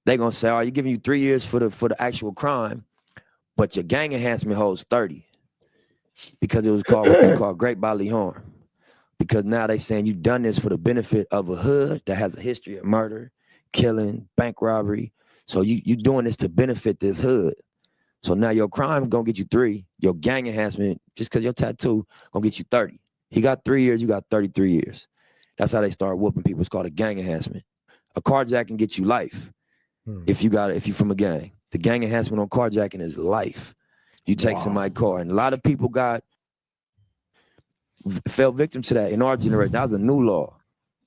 they gonna say, all right, you're giving you 3 years for the actual crime, but your gang enhancement holds 30. Because it was called what they call great bodily harm. Because now they saying you done this for the benefit of a hood that has a history of murder, killing, bank robbery. So you doing this to benefit this hood. So now your crime gonna get you 3. Your gang enhancement, just because your tattoo, gonna get you 30. He got 3 years, you got 33 years. That's how they start whooping people. It's called a gang enhancement. A carjacking gets you life if you from a gang. The gang enhancement on carjacking is life. You take somebody's car, and a lot of people fell victim to that in our generation. That was a new law.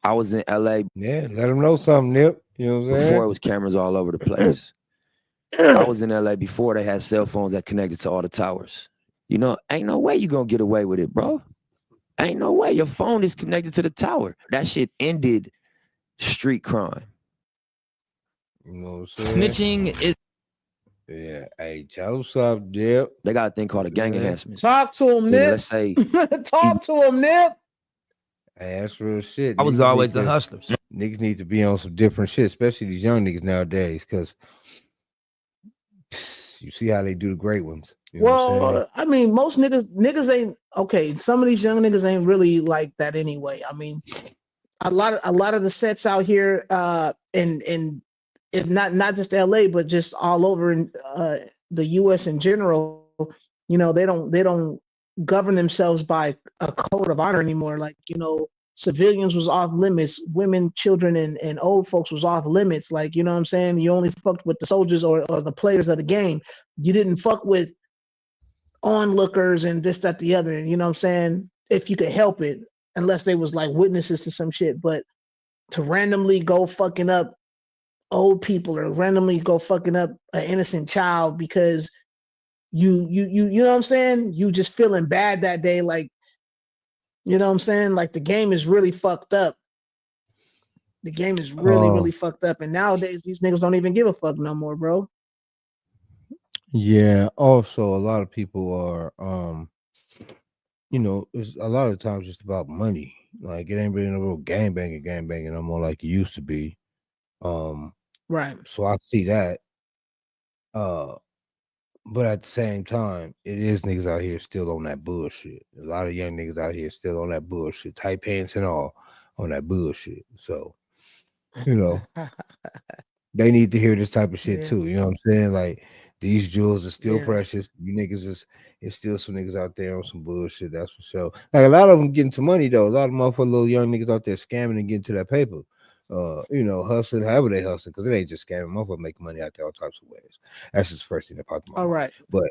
I was in LA. Yeah, let them know something, Nip. You know what I'm saying? Before it was cameras all over the place. I was in LA before they had cell phones that connected to all the towers. You know, ain't no way you gonna get away with it, bro. Ain't no way. Your phone is connected to the tower. That shit ended street crime. You know what I'm saying? Snitching is. Yeah. Hey, tell them something, Nip. They got a thing called a gang enhancement. Talk to him, Nip. Let's say, talk to him, Nip. Hey, that's real shit. I was always a hustler. Niggas need to be on some different shit, especially these young niggas nowadays, because you see how they do the great ones. You know Well, I mean, most niggas ain't okay. Some of these young niggas ain't really like that anyway. I mean, a lot of the sets out here, and if not just LA, but just all over in the US in general, you know, they don't govern themselves by a code of honor anymore. Like, you know, civilians was off limits, women, children, and old folks was off limits. Like, you know what I'm saying? You only fucked with the soldiers or the players of the game. You didn't fuck with onlookers and this, that, the other. You know what I'm saying? If you could help it, unless they was like witnesses to some shit. But to randomly go fucking up old people or randomly go fucking up an innocent child because you know what I'm saying? You just feeling bad that day, like, you know what I'm saying? Like the game is really fucked up. The game is really fucked up. And nowadays these niggas don't even give a fuck no more, bro. Yeah. Also, a lot of people are you know, it's a lot of times just about money. Like it ain't really no real gang banging no more like it used to be. Right. So I see that. But at the same time, it is niggas out here still on that bullshit. A lot of young niggas out here still on that bullshit, tight pants and all on that bullshit. So, you know, they need to hear this type of shit too. You know what I'm saying? Like these jewels are still precious. You niggas it's still some niggas out there on some bullshit. That's for sure. Like a lot of them getting some money though. A lot of motherfucking little young niggas out there scamming and getting to that paper. You know, hustling, however they hustling, because it ain't just scamming. Motherfuckers make money out there all types of ways. That's just the first thing that popped in my mind. Right. But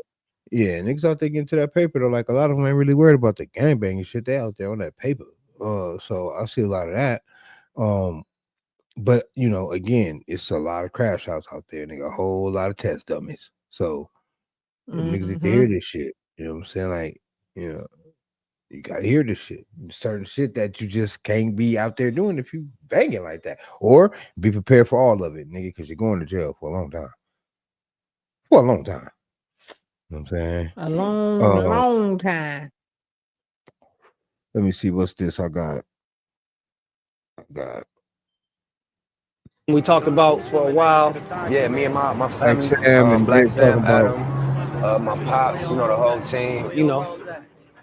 yeah, niggas out there getting to that paper though. Like a lot of them ain't really worried about the gangbanging shit. They out there on that paper. So I see a lot of that. But you know, again, it's a lot of crash outs out there, nigga. A whole lot of test dummies. So niggas need to hear this shit. You know what I'm saying? Like, you know, you gotta hear this shit. Certain shit that you just can't be out there doing if you banging like that. Or be prepared for all of it, nigga, because you're going to jail for a long time. For a long time. You know what I'm saying? A long time. Let me see what's this I got. We talked about for a while. Yeah, me and my family, Sam Black Sam, Adam, my pops, you know, the whole team. You know,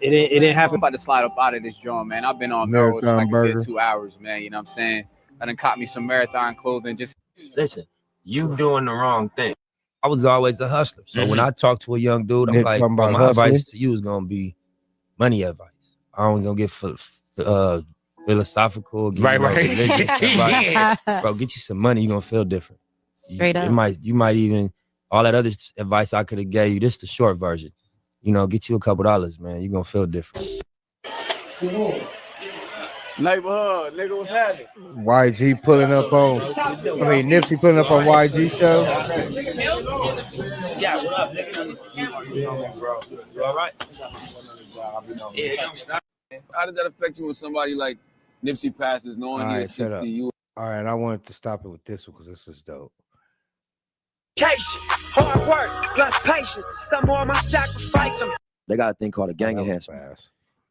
it didn't happen. I'm about to slide up out of this joint, man. I've been on Melrose for like a good 2 hours, man. You know what I'm saying? I done caught me some marathon clothing. Just Listen, you doing the wrong thing. I was always a hustler. So when I talk to a young dude, I'm like, well, my advice to you is gonna be money advice. I ain't gonna get philosophical, right? Religious advice. Bro, get you some money, you're gonna feel different. Straight up. You might even all that other advice I could have gave you. This is the short version. You know, get you a couple dollars, man. You're gonna feel different. Neighborhood, nigga, what's happening? YG pulling up on, Nipsey pulling up on YG show. Scott, what up, nigga? Bro, you all right? How did that affect you when somebody like Nipsey passes, knowing he is 60? You all right, I wanted to stop it with this one because this is dope. Hard work plus patience. Some more my sacrifice. They got a thing called a gang enhancement.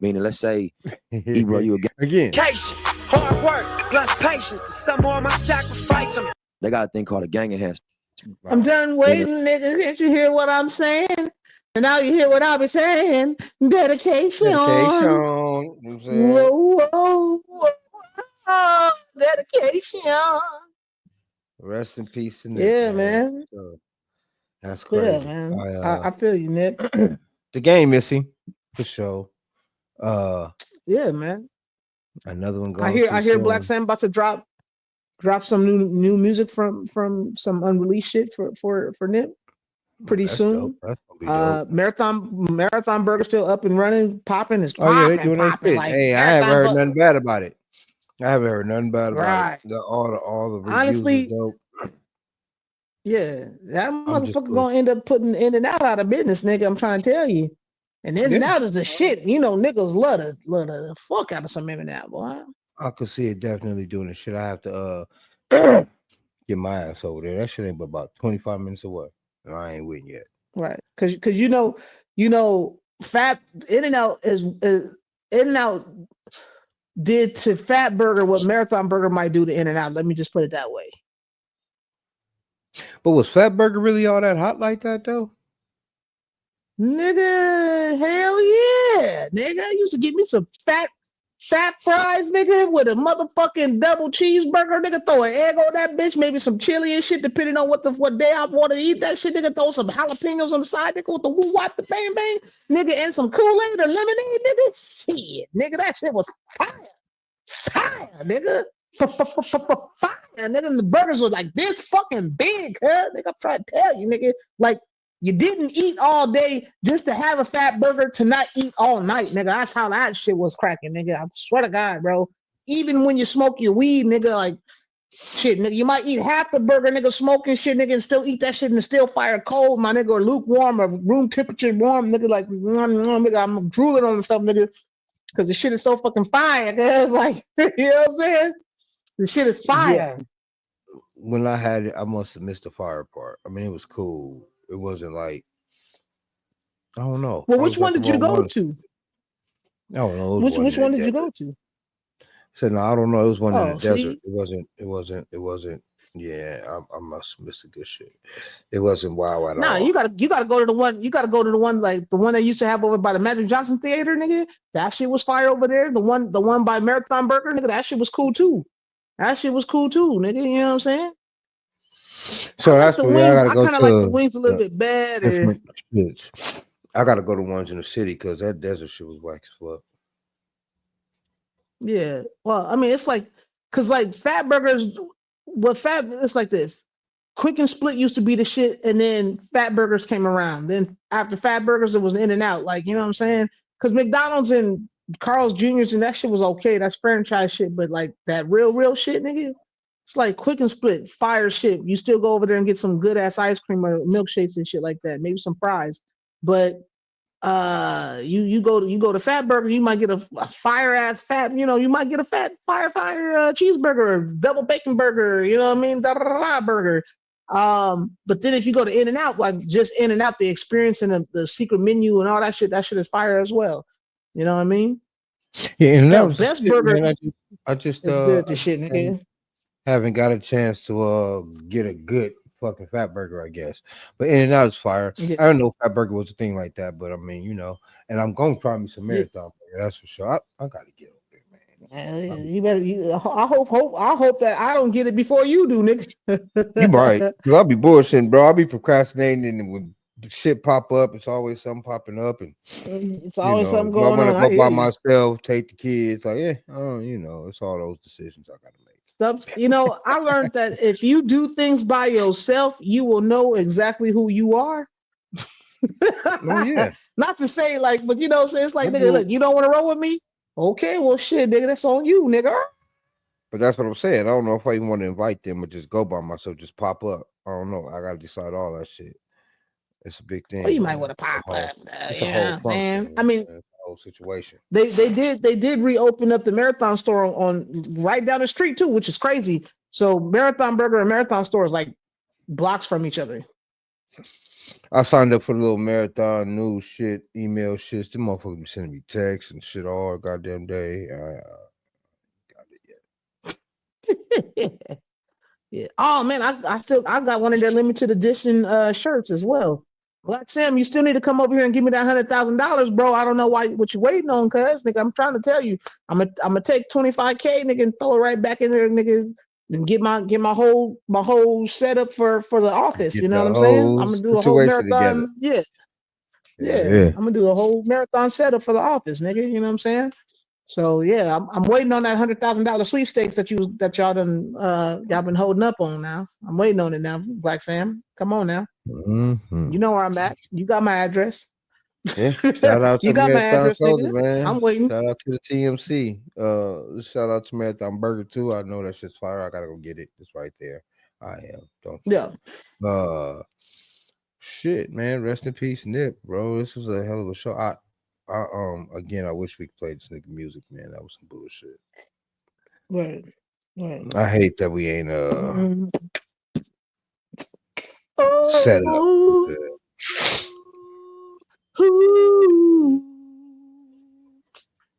Meaning, let's say, Ebro, you a gang. Again. Hard work plus patience. Some more my sacrifice. They got a thing called a gang enhancement. I'm done waiting, nigga. Can't you hear what I'm saying? And now you hear what I be saying. Dedication. Whoa, whoa, whoa. Dedication. Rest in peace. Yeah, man. So, That's crazy. Yeah, man. I feel you, Nip. The game, Missy, for sure. Yeah, man. Another one I gone. hear Black Sam about to drop some new music from some unreleased shit for Nip pretty soon. Dope. That's gonna be dope. Marathon Burger still up and running, popping. Is Oh yeah, they popping, doing that shit. like Hey, I haven't heard nothing bad about it. I haven't heard nothing bad about it. All the reviews honestly, is dope. Yeah, that motherfucker gonna end up putting In and Out of business, nigga. I'm trying to tell you. And In and Out is the shit. You know, niggas love the fuck out of some In and Out, boy. I could see it definitely doing the shit. I have to get my ass over there. That shit ain't but about 25 minutes away. And I ain't with yet. Right. Cause you know, Fat In and Out is In and Out did to Fat Burger what Marathon Burger might do to In and Out. Let me just put it that way. But was Fat Burger really all that hot like that though? Nigga, hell yeah. Nigga, used to give me some fat fries, nigga, with a motherfucking double cheeseburger. Nigga, throw an egg on that bitch, maybe some chili and shit, depending on what day I want to eat that shit. Nigga, throw some jalapenos on the side, nigga, with the woo wop, the bang bang, nigga, and some Kool-Aid or lemonade, nigga. Shit, nigga, that shit was fire, nigga. Fire, nigga. And the burgers were like this fucking big, huh? Nigga, I'm trying to tell you, nigga, like. You didn't eat all day just to have a fat burger to not eat all night, nigga. That's how that shit was cracking, nigga. I swear to God, bro. Even when you smoke your weed, nigga, like, shit, nigga, you might eat half the burger, nigga, smoking shit, nigga, and still eat that shit and still fire cold, my nigga, or lukewarm or room temperature warm, nigga, like, nigga, I'm drooling on something, nigga, because the shit is so fucking fire, nigga. It's like, you know what I'm saying? The shit is fire. Yeah. When I had it, I must have missed the fire part. I mean, it was cool. It wasn't like, I don't know. Well, which one did you go to? I don't know. Which one did you go to? I said, no, I don't know. It was one in the desert. It wasn't. Yeah, I must have missed a good shit. It wasn't wow at all. Nah, you gotta go to the one. You gotta go to the one like the one they used to have over by the Magic Johnson Theater, nigga. That shit was fire over there. The one by Marathon Burger, nigga. That shit was cool too. Nigga. You know what I'm saying? So that's the what wings. I kind of like the wings a little bit better. I gotta go to ones in the city because that desert shit was whack as fuck. Yeah. Well, I mean, it's like, cause like Fat Burgers, it's like this. Quick and Split used to be the shit, and then Fat Burgers came around. Then after Fat Burgers, it was In and Out. Like, you know what I'm saying? Cause McDonald's and Carl's Jr.'s and that shit was okay. That's franchise shit, but like that real shit, nigga. It's like Quick and Split, fire shit. You still go over there and get some good ass ice cream or milkshakes and shit like that. Maybe some fries. But you go to Fat Burger, you might get a fire ass fat. You know, you might get a fire cheeseburger, or double bacon burger. You know what I mean? Burger. But then if you go to In and Out, like just In and Out, the experience and the secret menu and all that shit is fire as well. You know what I mean? Yeah, and that was best burger. Man, I just it's good to shit, nigga. Haven't got a chance to get a good fucking Fat Burger, I guess. But In and Out is fire. Yeah. I don't know if Fat Burger was a thing like that, but I mean, you know, and I'm gonna try me some Marathon Burger, that's for sure. I gotta get over there, man. You better. I hope that I don't get it before you do, nigga. You might, because I'll be bullshitting, bro. I'll be procrastinating, and when shit pop up, it's always something popping up, and it's always something going on. I want to go by myself, take the kids, like, you know, it's all those decisions I gotta make. You know, I learned that if you do things by yourself, you will know exactly who you are. Oh, yeah. Not to say like, but you know what I'm saying? It's like, nigga, look, you don't want to roll with me? Okay, well, shit, nigga, that's on you, nigga. But that's what I'm saying. I don't know if I even want to invite them or just go by myself, just pop up. I don't know. I got to decide all that shit. It's a big thing. Well, you might want to pop up. It's a whole function. I mean, situation. They did reopen up the Marathon store on right down the street too, which is crazy. So Marathon Burger and Marathon store is like blocks from each other. I signed up for the little Marathon news shit, email shit. The motherfuckers be sending me texts and shit all goddamn day. Got it yet. Yeah. Oh man, I got one of their limited edition shirts as well. Black Sam, you still need to come over here and give me that $100,000, bro. I don't know what you waiting on, cuz nigga. I'm trying to tell you, I'm gonna take 25K, nigga, and throw it right back in there, nigga. and get my whole setup for the office. Get You know the what I'm saying? I'm whole gonna do a whole situation together. marathon. Yeah. Yeah. I'm gonna do a whole marathon setup for the office, nigga. You know what I'm saying? So yeah, I'm waiting on that $100,000 sweepstakes that y'all done y'all been holding up on now. I'm waiting on it now, Black Sam. Come on now. Mm-hmm. You know where I'm at. You got my address. Yeah. Shout out You to got my Marathon address, Clothing, nigga. man. I'm waiting. Shout out to the TMC. Shout out to Marathon Burger too. I know that shit's fire. I gotta go get it. It's right there. I am. Don't. Yeah. Shit, man. Rest in peace, Nip, bro. This was a hell of a show. Again, I wish we could play this nigga music, man. That was some bullshit. Right. I hate that we ain't set up.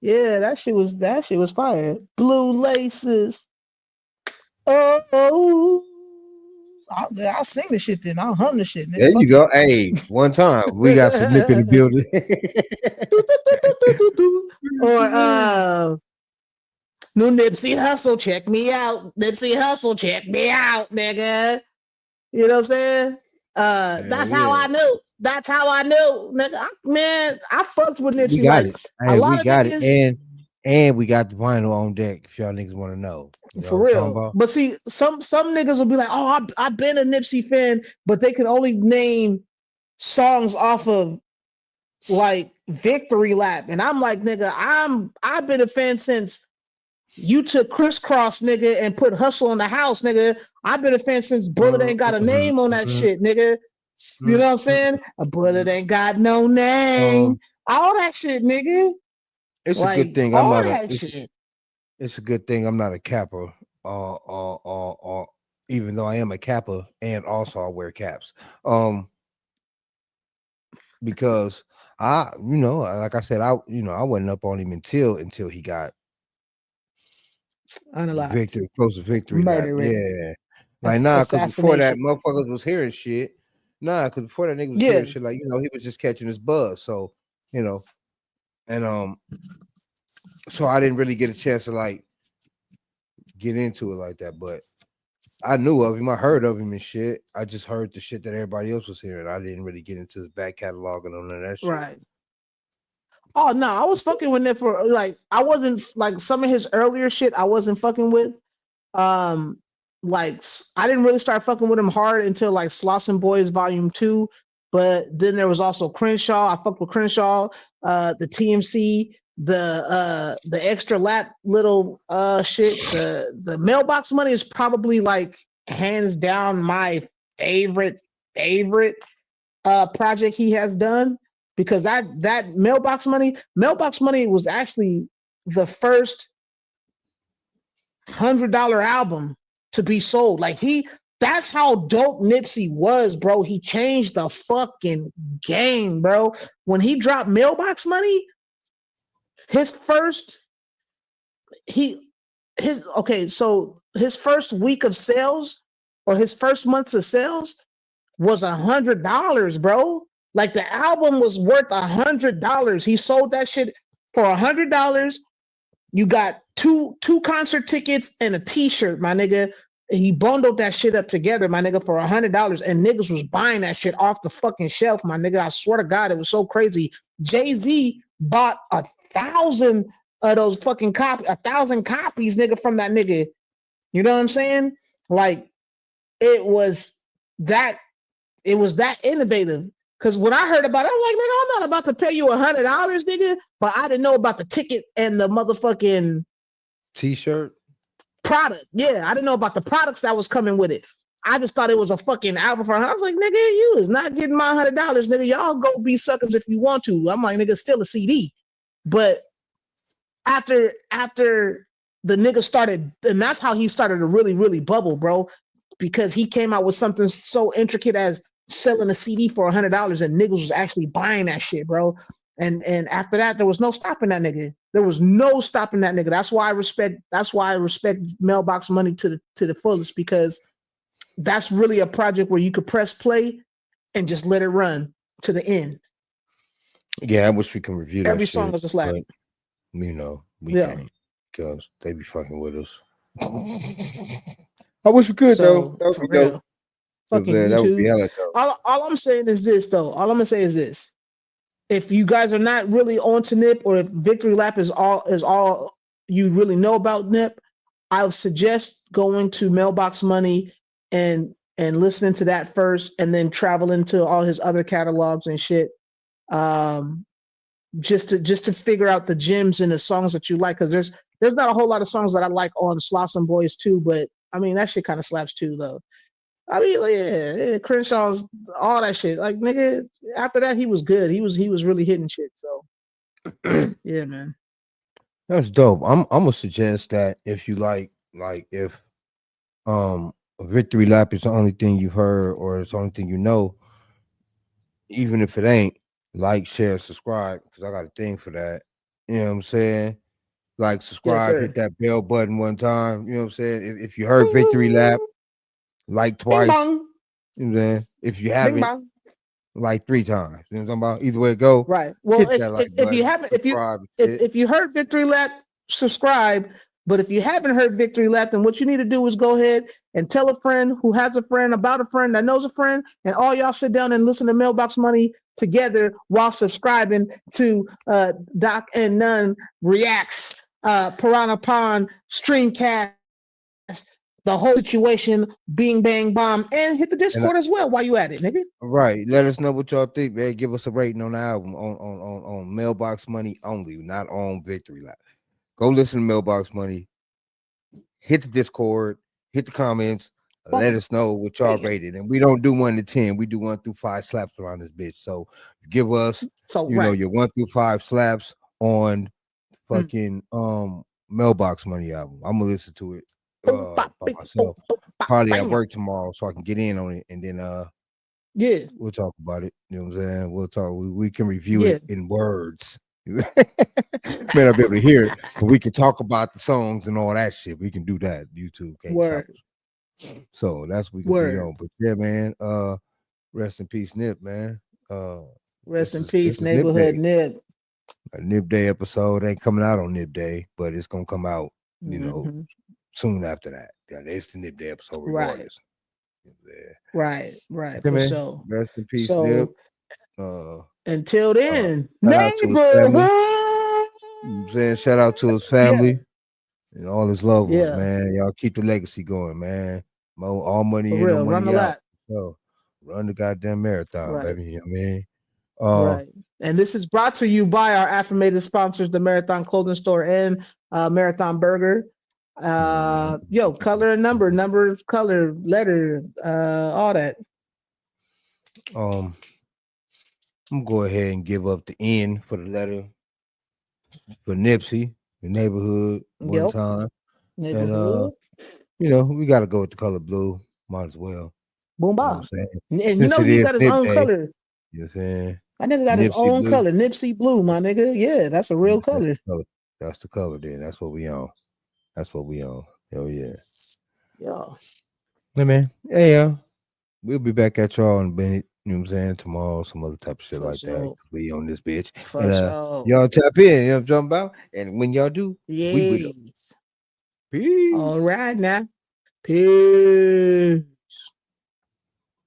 Yeah, that shit was fire. Blue laces. Oh, I'll sing the shit then. I'll hum the shit. Nigga. There you go. Hey, one time we got some Nip in the building. Or new Nipsey Hustle, check me out. Nipsey Hustle, check me out, nigga. You know what I'm saying? That's how I knew. That's how I knew, nigga. Man, I fucked with Nipsey. We got like it. Hey, a lot we of got niggas, it, and we got the vinyl on deck. If y'all niggas want to know, for real. But see, some niggas will be like, "Oh, I've been a Nipsey fan," but they can only name songs off of like Victory Lap, and I'm like, nigga, I've been a fan since you took Crisscross, nigga, and put Hustle in the House, nigga. I've been a fan since Bullet Ain't Got a Name on that shit, nigga. You know what I'm saying? A bullet ain't got no name. All that shit, nigga. It's like, a good thing I'm not shit. It's a good thing I'm not a capper. Even though I am a capper and also I wear caps. Because like I said, I wasn't up on him until he got unalive. Close to victory lap. Yeah. Like, because before that, motherfuckers was hearing shit. Because before that nigga was hearing shit, like, he was just catching his buzz. So, and so I didn't really get a chance to like get into it like that. But I knew of him, I heard of him and shit. I just heard the shit that everybody else was hearing. I didn't really get into his back catalog and none of that shit. Right. Oh no, I was fucking with it for like I wasn't like some of his earlier shit I wasn't fucking with. Like I didn't really start fucking with him hard until like Slauson Boys Volume 2. But then there was also Crenshaw. I fucked with Crenshaw, the TMC, the extra lap little shit. The Mailbox Money is probably like hands down my favorite project he has done. Because that Mailbox Money was actually the first $100 album to be sold. Like that's how dope Nipsey was, bro. He changed the fucking game, bro. When he dropped Mailbox Money, his first week of sales or his first month of sales was $100, bro. Like the album was worth $100. He sold that shit for $100. You got two concert tickets and a t-shirt, my nigga. And he bundled that shit up together, my nigga, for $100. And niggas was buying that shit off the fucking shelf, my nigga. I swear to God, it was so crazy. Jay-Z bought 1,000 of those fucking copies, 1,000 copies, nigga, from that nigga. You know what I'm saying? Like, it was that innovative. Because when I heard about it, I'm like, nigga, I'm not about to pay you $100, nigga. But I didn't know about the ticket and the motherfucking t-shirt product. Yeah, I didn't know about the products that was coming with it. I just thought it was a fucking album for. I was like, nigga, you is not getting my $100, nigga. Y'all go be suckers if you want to. I'm like, nigga, still a CD. But after the nigga started, and that's how he started to really, really bubble, bro. Because he came out with something so intricate as selling a CD for $100 and niggas was actually buying that shit, bro. And after that, there was no stopping that nigga. There was no stopping that nigga. That's why I respect Mailbox Money to the fullest, because that's really a project where you could press play and just let it run to the end. Yeah, I wish we can review that. Every song is a slap. We can't because they be fucking with us. I wish we could So, though. That would for be dope. real. Fucking That would be YouTube. hella dope. All I'm saying is this, though. All I'm gonna say is this: if you guys are not really on to Nip, or if Victory Lap is all you really know about Nip, I would suggest going to Mailbox Money and listening to that first, and then traveling to all his other catalogs and shit. Just to figure out the gems and the songs that you like, because there's not a whole lot of songs that I like on Slauson Boys too, but I mean that shit kind of slaps too though. I mean, like, yeah, Crenshaw's all that shit. Like, nigga, after that he was good. He was really hitting shit. So yeah, man. That's dope. I'm gonna suggest that if you like if Victory Lap is the only thing you've heard or it's the only thing you know, even if it ain't, like, share, subscribe, because I got a thing for that. You know what I'm saying? Like, subscribe, Yes, hit that bell button one time. You know what I'm saying? If you heard Victory Lap, like twice. Bing bong. You know what I'm saying? If you haven't, Bing bong. like 3 times. You know what I'm talking about? Either way it go. Right. Well, Hit that like if you haven't, if you heard Victory Lap, subscribe. But if you haven't heard Victory Lap, then what you need to do is go ahead and tell a friend who has a friend about a friend that knows a friend, and all y'all sit down and listen to Mailbox Money together while subscribing to Dohk and None Reactz, Piranha Pond, Streamcast, the whole situation, Bing Bang Bomb, and hit the Discord as well while you at it, nigga. Right. Let us know what y'all think, man. Give us a rating on the album on Mailbox Money only, not on Victory Lap. Go listen to Mailbox Money. Hit the Discord. Hit the comments. Let us know what y'all rated. And we don't do 1 to 10. We do 1 through 5 slaps around this bitch. So give us, know, your 1 through 5 slaps on fucking Mailbox Money album. I'm gonna listen to it by myself. Probably at work tomorrow, so I can get in on it, and then yeah, we'll talk about it. You know what I'm saying? We'll talk. We can review it in words. May not be able to hear it, but we can talk about the songs and all that shit. We can do that. YouTube can't stop us. So that's what we can be on. But yeah, man. Rest in peace, Nip, man. Rest in peace, neighborhood Nip. A NipDay episode ain't coming out on NipDay, but it's gonna come out, you know, soon after that. Yeah, it's the NipDay episode regardless. Right, okay, for sure. Rest in peace, Nip. Until then, neighborhood. I'm saying shout out to his family and all his loved ones, man. Y'all keep the legacy going, man. All money in, no money out. So run the goddamn marathon, baby. You know what I mean? Right. And this is brought to you by our affirmated sponsors, the Marathon Clothing Store and Marathon Burger. Color and number, color, letter, all that. I'm gonna go ahead and give up the N for the letter for Nipsey, the neighborhood one time. Neighborhood. And we gotta go with the color blue. Might as well. Boom bomb. And since you know he got his own color. You know what I'm saying? That nigga got his own color, Nipsey blue, my nigga. Yeah, that's a real color. That's the color, then. That's what we on. Hell yeah. Yeah. Hey, man. Hey, we'll be back at y'all in Bennett. You know what I'm saying? Tomorrow, some other type of shit like that. We on this bitch. Y'all tap in. You know what I'm talking about? And when y'all do, we will. Peace. All right now. Peace.